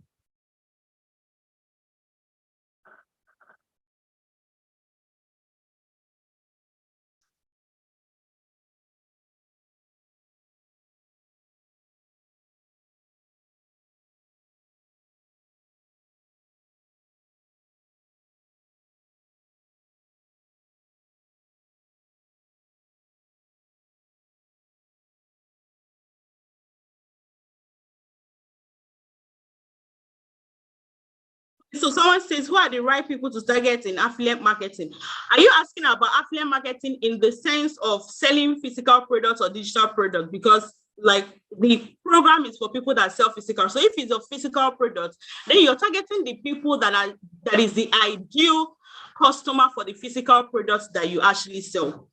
So someone says, who are the right people to target in affiliate marketing? Are you asking about affiliate marketing in the sense of selling physical products or digital products? Because like the program is for people that sell physical. So if it's a physical product, then you're targeting the people that is the ideal customer for the physical products that you actually sell.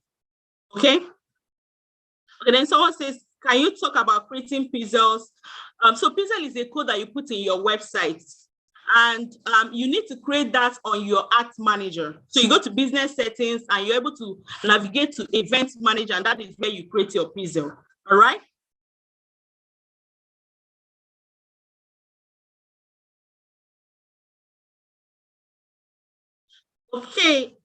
Okay. Okay, then someone says, can you talk about creating pizzles? So pizzle is a code that you put in your website. And you need to create that on your ads manager. So you go to business settings and you're able to navigate to event manager, and that is where you create your pizzle. All right. Okay.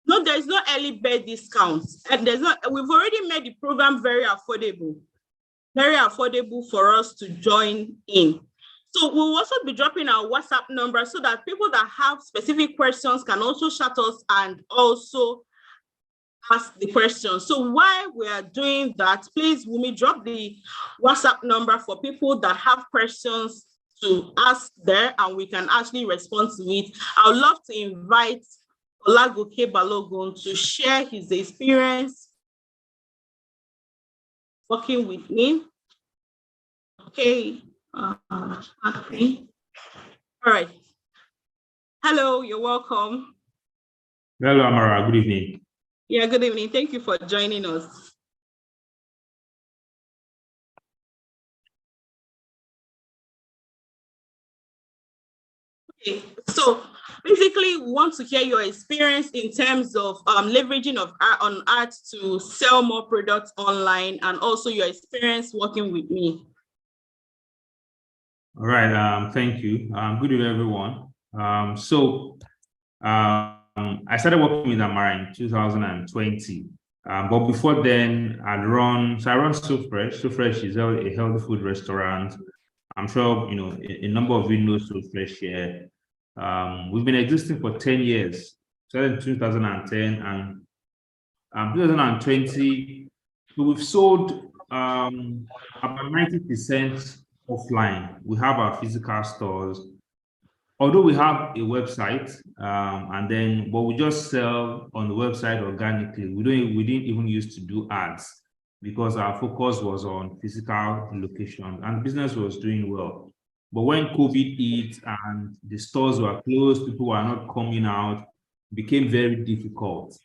No, there's no early bird discount. And we've already made the program very affordable for us to join in. So we'll also be dropping our WhatsApp number so that people that have specific questions can also chat us and also ask the question. So while we are doing that, please, Wumi, drop the WhatsApp number for people that have questions to ask there, and we can actually respond to it. I would love to invite Olagoke Balogun to share his experience working with me. Okay. Okay. All right. Hello, you're welcome. Hello, Amara. Good evening. Yeah, good evening. Thank you for joining us. Okay, so basically, we want to hear your experience in terms of leveraging on art to sell more products online, and also your experience working with me. All right. Thank you. Good evening, everyone. I started working with Amara in 2020. But before then, I run SoFresh. SoFresh is a healthy food restaurant. I'm sure a number of you know SoFresh here. We've been existing for 10 years. Started in 2010 and 2020. So we've sold about 90% offline. We have our physical stores. Although we have a website, but we just sell on the website organically. We didn't even used to do ads because our focus was on physical location and business was doing well. But when COVID hit and the stores were closed, people were not coming out, it became very difficult.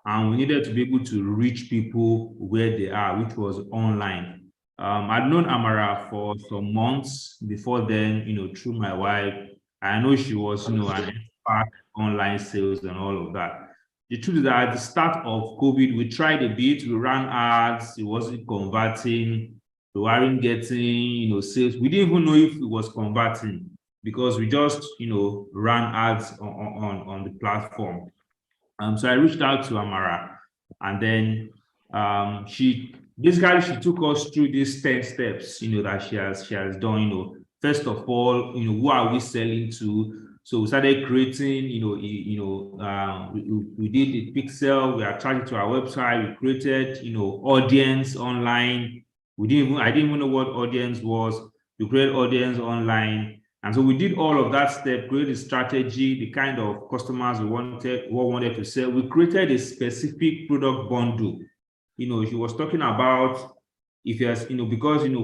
And we needed to be able to reach people where they are, which was online. I'd known Amara for some months before then, through my wife. I know she was, an expert online sales and all of that. The truth is that at the start of COVID, we tried a bit, we ran ads, it wasn't converting, we weren't getting, sales. We didn't even know if it was converting because we just, ran ads on the platform. So I reached out to Amara, and then she took us through these 10 steps, that she has done, First of all, who are we selling to? So we started creating, we did the pixel, we attached it to our website, we created, audience online. I didn't even know what audience was. We created audience online. And so we did all of that step, created a strategy, the kind of customers we wanted to sell. We created a specific product bundle. She was talking about because,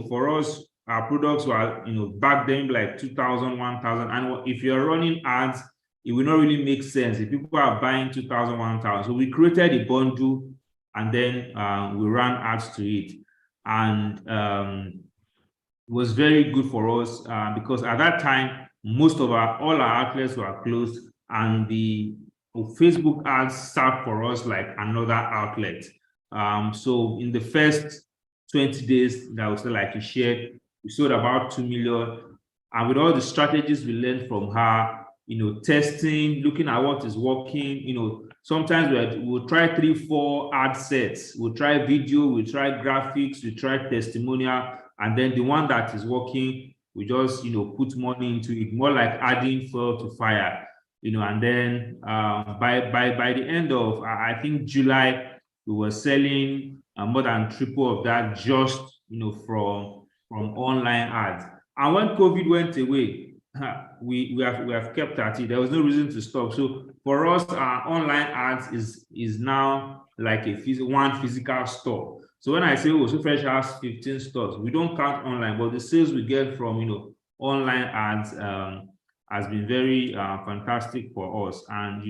for us, our products were, back then like 2,000, 1,000. And if you're running ads, it will not really make sense if people are buying 2,000, 1,000. So we created a bundle and then we ran ads to it. And it was very good for us because at that time, all our outlets were closed and the Facebook ads served for us like another outlet. So in the first 20 days that was like you shared, we sold about 2 million. And with all the strategies we learned from her, testing, looking at what is working, sometimes we'll try 3, 4 ad sets. We'll try video, we'll try graphics, we try testimonial. And then the one that is working, we just, put money into it, more like adding fuel to fire, and then by the end of, I think July, we were selling more than triple of that just, from online ads. And when COVID went away, we have kept at it. There was no reason to stop. So for us, our online ads is now like one physical store. So when I say, SoFresh has 15 stores, we don't count online, but the sales we get from online ads has been very fantastic for us. And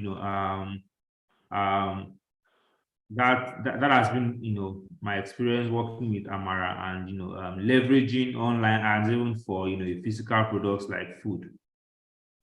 that has been my experience working with Amara and leveraging online ads even for physical products like food.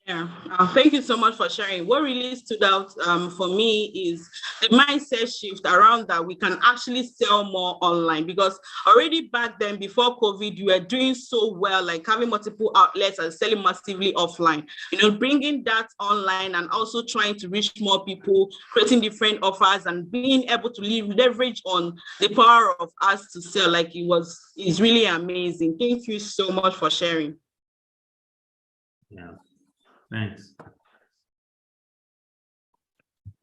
Yeah, thank you so much for sharing. What really stood out for me is the mindset shift around that we can actually sell more online, because already back then, before COVID, you were doing so well, like having multiple outlets and selling massively offline. You know, bringing that online and also trying to reach more people, creating different offers and being able to leverage on the power of us to sell, like it's really amazing. Thank you so much for sharing. Yeah. Thanks.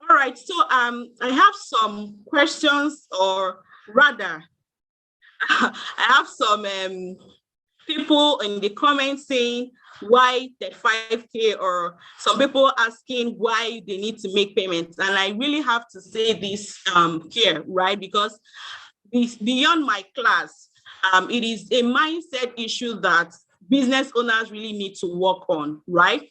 All right, so I have some questions, or rather, I have some people in the comments saying why 35K, or some people asking why they need to make payments. And I really have to say this here, right? Because beyond my class, it is a mindset issue that business owners really need to work on, right?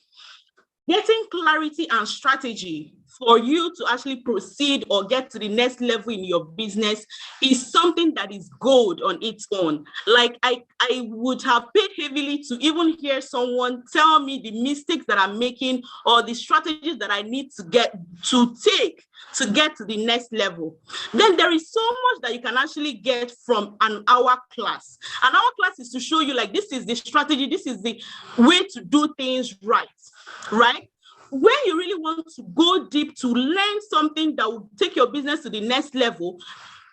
Getting clarity and strategy for you to actually proceed or get to the next level in your business is something that is gold on its own. Like I would have paid heavily to even hear someone tell me the mistakes that I'm making or the strategies that I need to take to get to the next level. Then there is so much that you can actually get from an hour class. An hour class is to show you, like, this is the strategy, this is the way to do things right? When you really want to go deep to learn something that will take your business to the next level,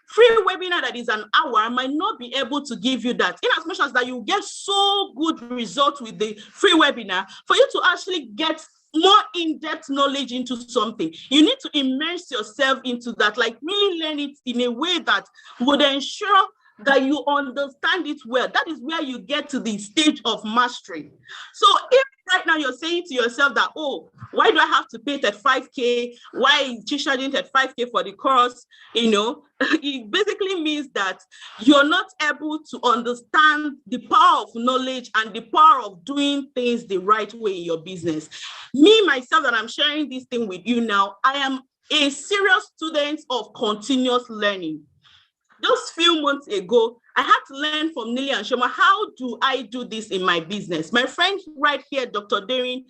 free webinar that is an hour might not be able to give you that. In as much as that you get so good results with the free webinar, for you to actually get more in-depth knowledge into something, you need to immerse yourself into that, like really learn it in a way that would ensure that you understand it well. That is where you get to the stage of mastery. So if right now you're saying to yourself that, oh, why do I have to pay 35K? Why is she charging 35K for the course? You know, it basically means that you're not able to understand the power of knowledge and the power of doing things the right way in your business. Me, myself, that I'm sharing this thing with you now, I am a serious student of continuous learning. Just few months ago, I had to learn from Nili and Shoma, how do I do this in my business? My friend right here, Dr. Darin,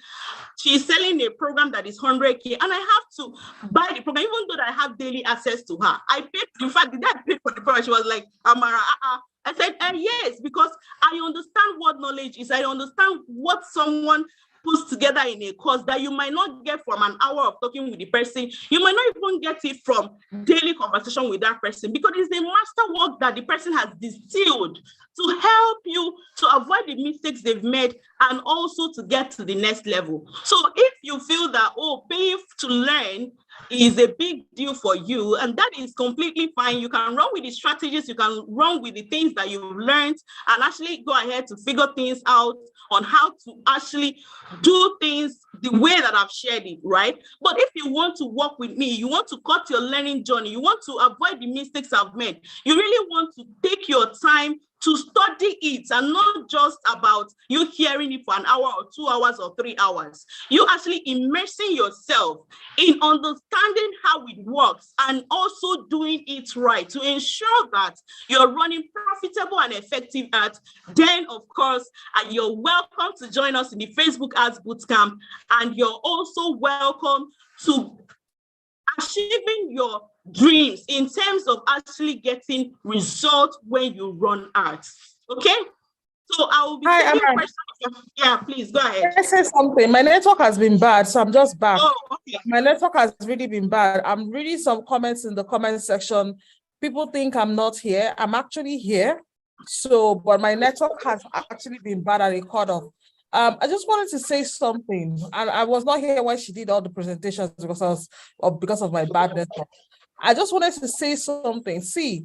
she's selling a program that is 100K, and I have to buy the program, even though I have daily access to her. I paid, in fact, did I pay for the program? She was like, Amara, I said, yes, because I understand what knowledge is. I understand what someone puts together in a course that you might not get from an hour of talking with the person. You might not even get it from daily conversation with that person, because it's the masterwork that the person has distilled to help you to avoid the mistakes they've made and also to get to the next level. So if you feel that, oh, paying to learn is a big deal for you, and that is completely fine. You can run with the strategies, you can run with the things that you've learned, and actually go ahead to figure things out on how to actually do things the way that I've shared it, right? But if you want to work with me, you want to cut your learning journey, you want to avoid the mistakes I've made, you really want to take your time to study it, and not just about you hearing it for an hour or 2 hours or 3 hours. You actually immersing yourself in understanding how it works and also doing it right to ensure that you're running profitable and effective ads. Then, of course, you're welcome to join us in the Facebook Ads Bootcamp, and you're also welcome to achieving your dreams in terms of actually getting results when you run ads. Okay? So I will be taking questions. Yeah, please go ahead. Let's say something. My network has been bad, so I'm just back. Oh, okay. My network has really been bad. I'm reading some comments in the comment section. People think I'm not here. I'm actually here. So, but my network has actually been bad at a cut off. I just wanted to say something, and I was not here when she did all the presentations because of my bad network. I just wanted to say something. See,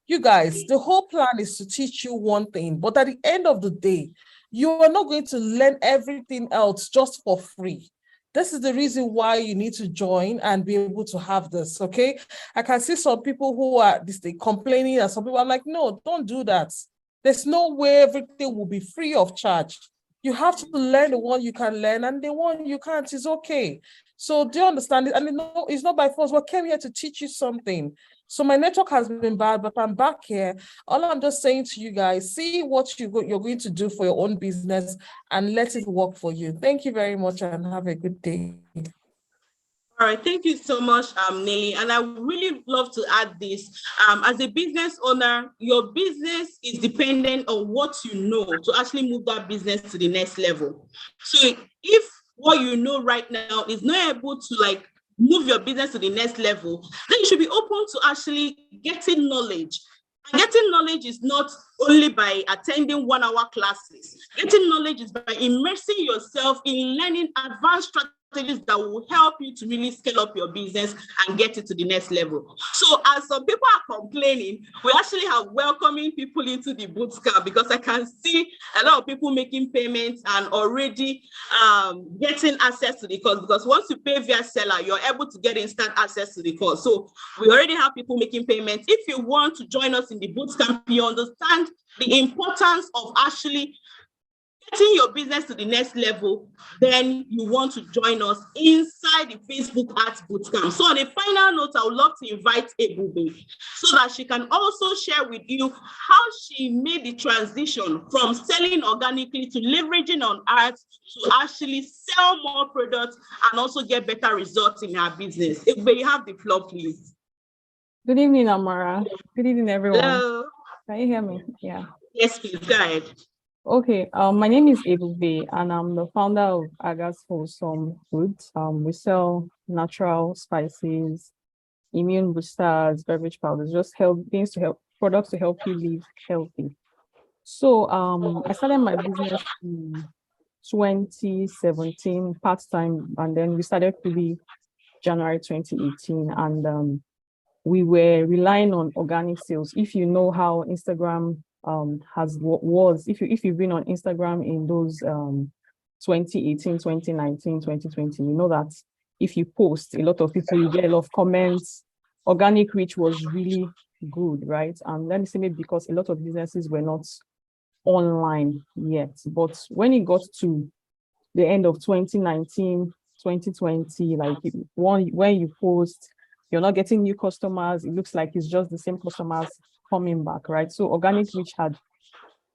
you guys, the whole plan is to teach you one thing, but at the end of the day, you are not going to learn everything else just for free. This is the reason why you need to join and be able to have this, okay? I can see some people who are complaining, and some people are like, no, don't do that. There's no way everything will be free of charge. You have to learn the one you can learn, and the one you can't is okay. So do you understand it? And it's not by force. We came here to teach you something. So my network has been bad, but I'm back here. All I'm just saying to you guys, see what you're going to do for your own business and let it work for you. Thank you very much and have a good day. All right, thank you so much, Nelly. And I would really love to add this. As a business owner, your business is dependent on what you know to actually move that business to the next level. So if what you know right now is not able to like move your business to the next level, then you should be open to actually getting knowledge. And getting knowledge is not only by attending 1-hour classes. Getting knowledge is by immersing yourself in learning advanced strategies that will help you to really scale up your business and get it to the next level. So as some people are complaining, we actually have welcoming people into the bootcamp because I can see a lot of people making payments and already getting access to the course, because once you pay via seller, you're able to get instant access to the course. So we already have people making payments. If you want to join us in the bootcamp, you understand the importance of actually getting your business to the next level, then you want to join us inside the Facebook Ads Bootcamp. So on a final note, I would love to invite Ebube so that she can also share with you how she made the transition from selling organically to leveraging on ads to actually sell more products and also get better results in her business. Ebube, you have the floor, please. Good evening, Amara. Good evening, everyone. Hello. Can you hear me? Yeah. Yes, please, go ahead. Okay, my name is Ebube, and I'm the founder of Aga's Wholesome Foods. We sell natural spices, immune boosters, beverage powders, just products to help you live healthy. So I started my business in 2017 part-time, and then we started fully January 2018, and we were relying on organic sales. If you know how Instagram if you've been on Instagram in those 2018, 2019, 2020, you know that if you post, a lot of people, you get a lot of comments. Organic reach was really good, right? And let me say maybe because a lot of businesses were not online yet. But when it got to the end of 2019, 2020, like when you post, you're not getting new customers. It looks like it's just the same customers coming back, right? So organic reach had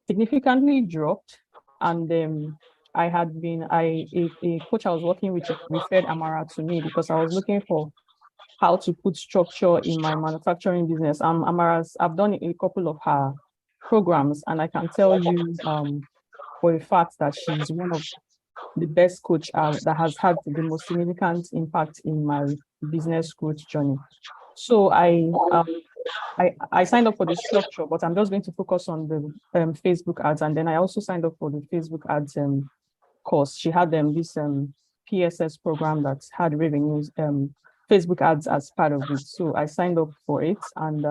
significantly dropped. And a coach I was working with referred Amara to me because I was looking for how to put structure in my manufacturing business. I've done a couple of her programs, and I can tell you for a fact that she's one of the best coach that has had the most significant impact in my business growth journey. So I signed up for the structure, but I'm just going to focus on the Facebook ads. And then I also signed up for the Facebook ads course. She had this PSS program that had revenues, Facebook ads as part of it. So I signed up for it. And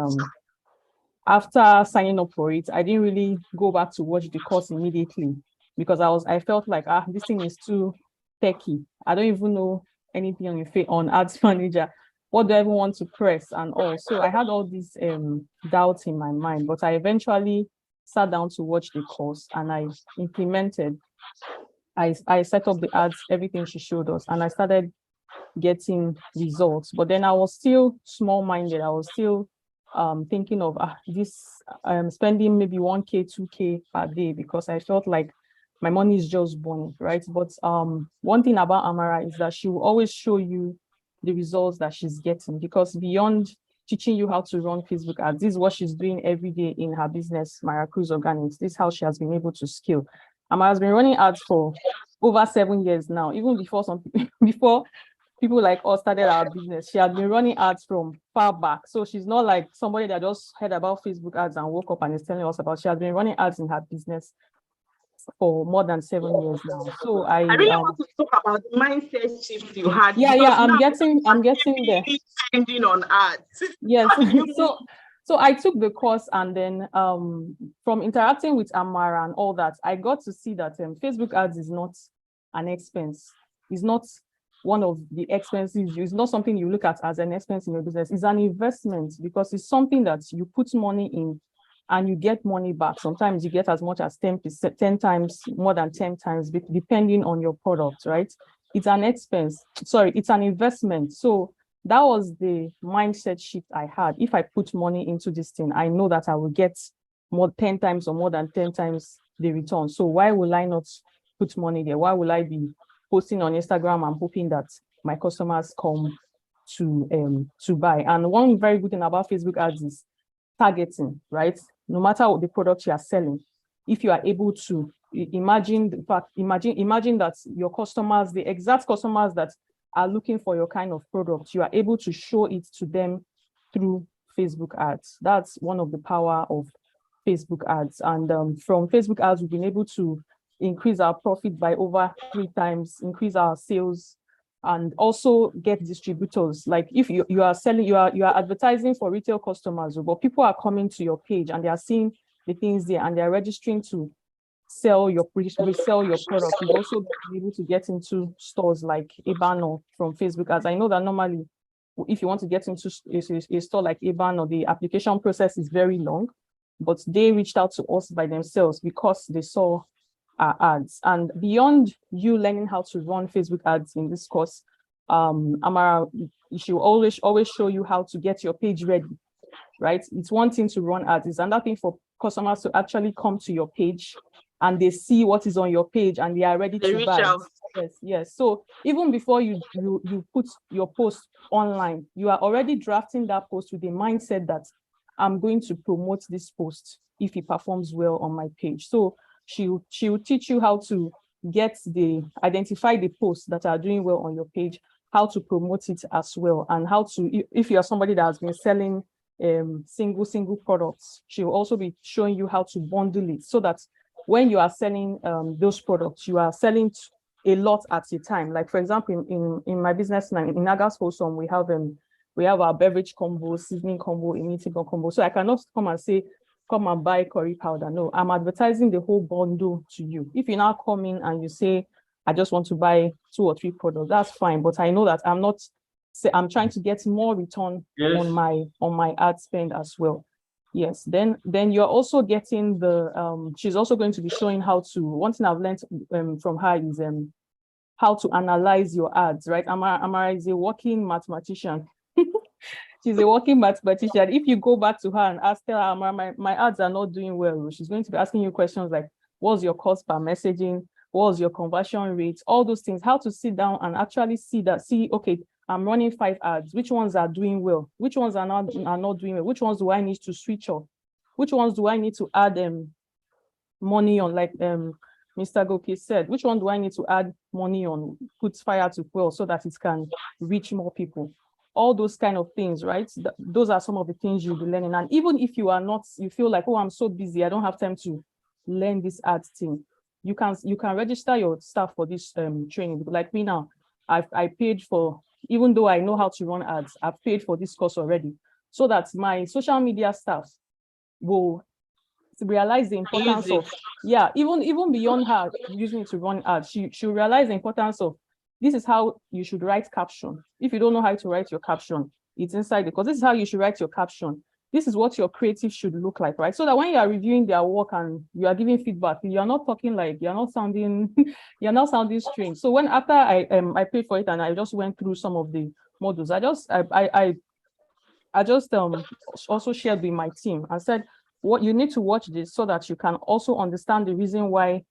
after signing up for it, I didn't really go back to watch the course immediately because I felt like, this thing is too techy. I don't even know anything on Ads Manager. What do I even want to press and all? So I had all these doubts in my mind, but I eventually sat down to watch the course and I implemented. I set up the ads, everything she showed us, and I started getting results. But then I was still small-minded. I was still thinking of spending maybe 1K, 2K per day because I felt like my money is just burning, right? But one thing about Amara is that she will always show you the results that she's getting, because beyond teaching you how to run Facebook ads, this is what she's doing every day in her business, Mara Cruz Organics. This is how she has been able to scale. Amara has been running ads for over 7 years now, even before before people like us started our business. She had been running ads from far back. So she's not like somebody that just heard about Facebook ads and woke up and is telling us about. She has been running ads in her business for more than 7 years now. So I really want to talk about the mindset shift you had. Yeah, I'm getting there. Spending on ads. Yes. So I took the course, and then from interacting with Amara and all that, I got to see that Facebook ads is not an expense. It's not one of the expenses. It's not something you look at as an expense in your business. It's an investment because it's something that you put money in and you get money back. Sometimes you get as much as 10%, 10 times, more than 10 times, depending on your product, right? It's an expense. Sorry, it's an investment. So that was the mindset shift I had. If I put money into this thing, I know that I will get more 10 times or more than 10 times the return. So why will I not put money there? Why will I be posting on Instagram and hoping that my customers come to buy? And one very good thing about Facebook ads is targeting, right? No matter what the product you are selling, if you are able to imagine that your customers, the exact customers that are looking for your kind of product, you are able to show it to them through Facebook ads. That's one of the power of Facebook ads. And from Facebook ads, we've been able to increase our profit by over 3 times, increase our sales, and also get distributors. Like if you are selling, you are advertising for retail customers, but people are coming to your page and they are seeing the things there and they are registering to resell your product. You've also been able to get into stores like Eban from Facebook ads. I know that normally, if you want to get into a store like Eban, or the application process is very long, but they reached out to us by themselves because they saw our ads. And beyond you learning how to run Facebook ads in this course, Amara, she will always show you how to get your page ready, right? It's one thing to run ads, it's another thing for customers to actually come to your page and they see what is on your page and they are ready to buy. Yes. So even before you put your post online, you are already drafting that post with the mindset that I'm going to promote this post if it performs well on my page. So she will teach you how to identify the posts that are doing well on your page, how to promote it as well, and how to, if you are somebody that has been selling single products, she will also be showing you how to bundle it so that when you are selling those products, you are selling a lot at a time. Like for example, in my business line, in Agas Wholesome, we have our beverage combo, seasoning combo, immunity combo. So I cannot come and say, come and buy curry powder. No, I'm advertising the whole bundle to you. If you now come in and you say, I just want to buy 2 or 3 products, that's fine. But I know that I'm trying to get more return on my ad spend as well. Yes, then you're also getting she's also going to be showing how to, one thing I've learned from her is how to analyze your ads, right? Amara is a working mathematician. She's a working mathematician. If you go back to her and tell her, Amara, my ads are not doing well, she's going to be asking you questions like, what's your cost per messaging? What's your conversion rate? All those things, how to sit down and actually see, okay, I'm running 5 ads. Which ones are doing well? Which ones are not doing well? Which ones do I need to switch off? Which ones do I need to add money on? Like Mr. Goki said, which one do I need to add money on? Put fire to fuel so that it can reach more people. All those kind of things, right? Those are some of the things you'll be learning. And even if you feel like, oh, I'm so busy, I don't have time to learn this ads thing. You can register your staff for this training. Like me now, I paid for, even though I know how to run ads, I've paid for this course already, so that my social media staff will realize the importance of, even beyond her using it to run ads, she'll realize the importance of, this is how you should write caption. If you don't know how to write your caption, it's inside, because this is how you should write your caption. This is what your creative should look like, right? So that when you are reviewing their work and you are giving feedback, you're not talking like, you're not sounding strange. So when after I paid for it and I just went through some of the modules, I just also shared with my team and said, what you need to watch this so that you can also understand the reason why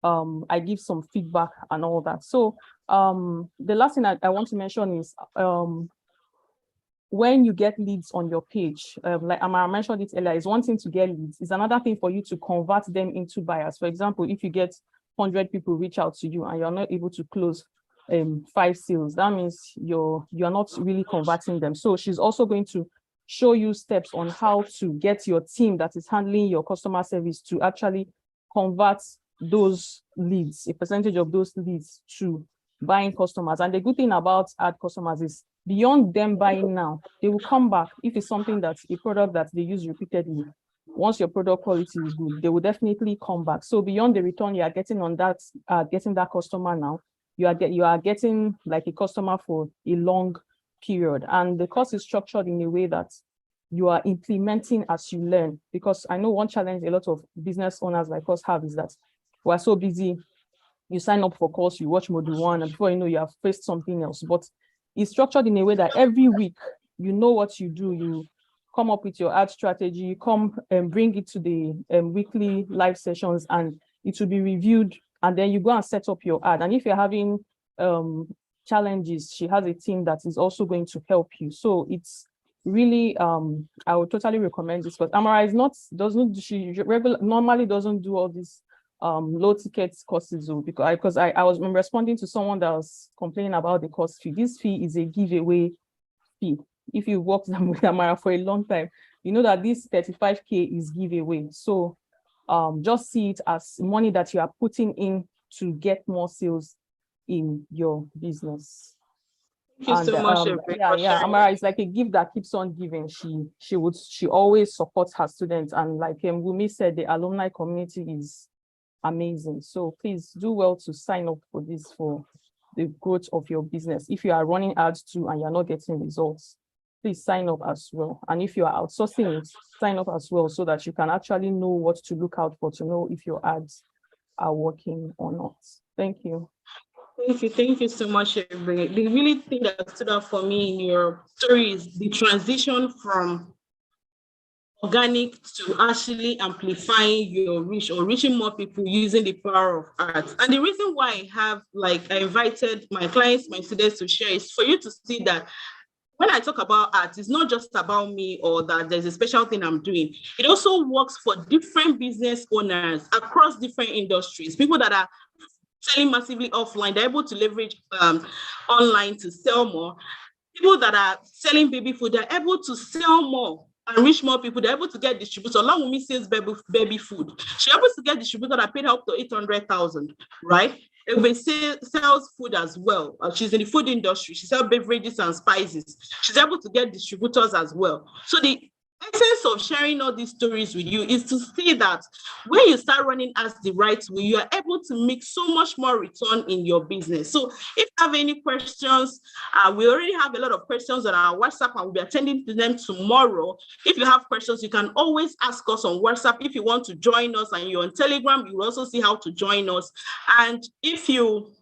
I give some feedback and all that. So the last thing I want to mention is when you get leads on your page, like I mentioned it earlier, is one thing to get leads. It's another thing for you to convert them into buyers. For example, if you get 100 people reach out to you and you're not able to close 5 sales, that means you're not really converting them. So she's also going to show you steps on how to get your team that is handling your customer service to actually convert those leads, a percentage of those leads, to buying customers. And the good thing about ad customers is, beyond them buying now, they will come back. If it's something that's a product that they use repeatedly, once your product quality is good, they will definitely come back. So beyond the return you are getting on that, getting that customer now, you are getting like a customer for a long period. And the course is structured in a way that you are implementing as you learn. Because I know one challenge a lot of business owners like us have is that we're so busy. You sign up for course, you watch module 1, and before you know, you have faced something else. But it's structured in a way that every week, you know what you do. You come up with your ad strategy, come and bring it to the weekly live sessions, and it will be reviewed. And then you go and set up your ad. And if you're having challenges, she has a team that is also going to help you. So it's really, I would totally recommend this. But Amara normally doesn't do all this low ticket courses, because I was responding to someone that was complaining about the course fee. This fee is a giveaway fee. If you worked with Amara for a long time, you know that this 35K is giveaway. So just see it as money that you are putting in to get more sales in your business. Thank you so much. Amara is like a gift that keeps on giving. She always supports her students, and like Wumi said, the alumni community is amazing. So please do well to sign up for this, for the growth of your business. If you are running ads too and you're not getting results, please sign up as well. And if you are outsourcing it, sign up as well, so that you can actually know what to look out for to know if your ads are working or not. Thank you. Thank you so much, Ebere. The really thing that stood out for me in your story is the transition from organic to actually amplifying your reach or reaching more people using the power of art. And the reason why I invited my clients, my students to share is for you to see that when I talk about art, it's not just about me or that there's a special thing I'm doing. It also works for different business owners across different industries, people that are selling massively offline, they're able to leverage online to sell more. People that are selling baby food, they're able to sell more and reach more people. They're able to get distributors. Along with me sells baby food. She's able to get distributors that paid her up to 800,000, right? Everybody sells food as well. She's in the food industry. She sells beverages and spices. She's able to get distributors as well. So the essence of sharing all these stories with you is to see that when you start running ads the right way, you are able to make so much more return in your business. So if you have any questions, we already have a lot of questions on our WhatsApp and we'll be attending to them tomorrow. If you have questions, you can always ask us on WhatsApp. If you want to join us and you're on Telegram, you will also see how to join us. And if you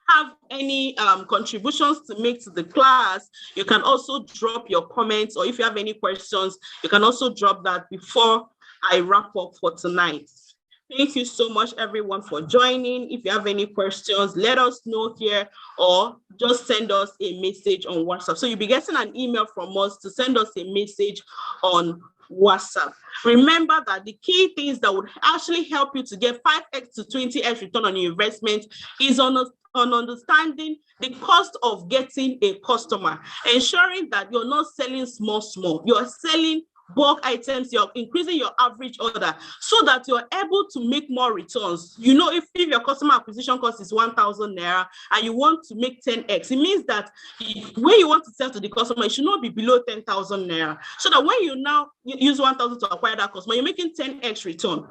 have any contributions to make to the class, you can also drop your comments, or if you have any questions, you can also drop that before I wrap up for tonight. Thank you so much, everyone, for joining. If you have any questions, let us know here or just send us a message on WhatsApp. So you'll be getting an email from us to send us a message on WhatsApp. Remember that the key things that would actually help you to get 5x to 20x return on your investment is on understanding the cost of getting a customer, ensuring that you're not selling small, you're selling bulk items, you're increasing your average order so that you're able to make more returns. You know, if your customer acquisition cost is 1,000 naira and you want to make 10x, it means that when you want to sell to the customer, it should not be below 10,000 naira. So that when you now use 1,000 to acquire that customer, you're making 10x return.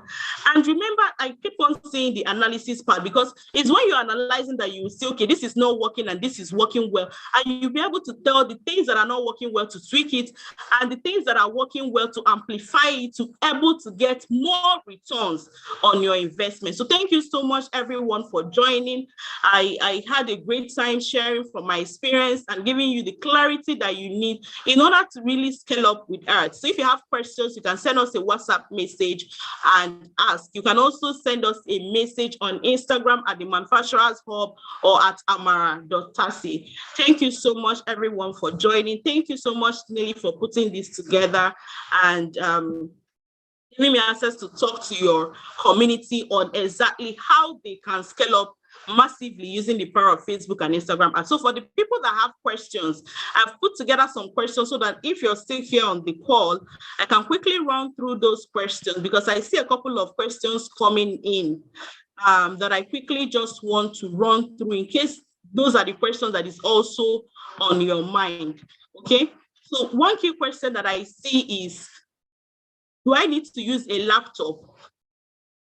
And remember, I keep on saying the analysis part, because it's when you're analyzing that you will say, okay, this is not working and this is working well. And you'll be able to tell the things that are not working well to tweak it, and the things that are working well to amplify it, to able to get more returns on your investment. So thank you so much, everyone, for joining. I had a great time sharing from my experience and giving you the clarity that you need in order to really scale up with art. So if you have questions, you can send us a WhatsApp message and ask. You can also send us a message on Instagram at the Manufacturers Hub or at amara.tasi. Thank you so much, everyone, for joining. Thank you so much, Nelly, for putting this together and giving me access to talk to your community on exactly how they can scale up massively using the power of Facebook and Instagram. And so for the people that have questions, I've put together some questions so that if you're still here on the call, I can quickly run through those questions, because I see a couple of questions coming in that I quickly just want to run through in case those are the questions that is also on your mind. Okay, so one key question that I see is, do I need to use a laptop?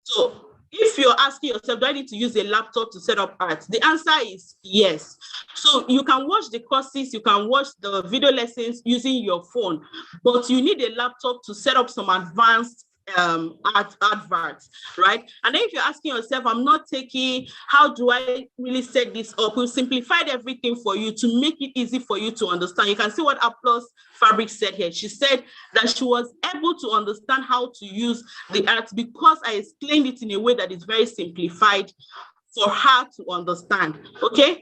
So if you're asking yourself, do I need to use a laptop to set up ads? The answer is yes. So you can watch the courses, you can watch the video lessons using your phone, but you need a laptop to set up some advanced adverts, right? And then if you're asking yourself, I'm not taking, how do I really set this up? We've simplified everything for you to make it easy for you to understand. You can see what Applause Fabric said here. She said that she was able to understand how to use the ads because I explained it in a way that is very simplified for her to understand, okay?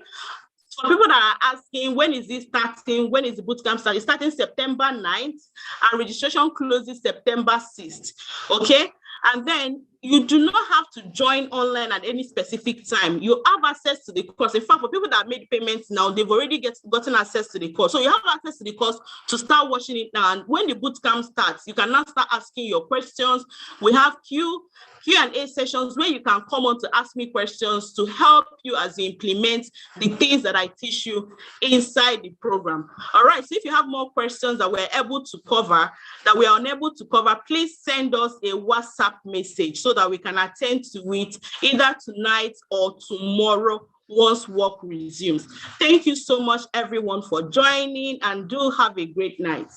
For people that are asking, when is this starting? When is the bootcamp starting? It's starting September 9th and registration closes September 6th, okay? And then you do not have to join online at any specific time. You have access to the course. In fact, for people that made payments now, they've already gotten access to the course. So you have access to the course to start watching it now. And when the bootcamp starts, you can now start asking your questions. We have Q&A sessions where you can come on to ask me questions to help you as you implement the things that I teach you inside the program. All right, so if you have more questions that we're able to cover, that we are unable to cover, please send us a WhatsApp message so that we can attend to it either tonight or tomorrow once work resumes. Thank you so much, everyone, for joining, and do have a great night.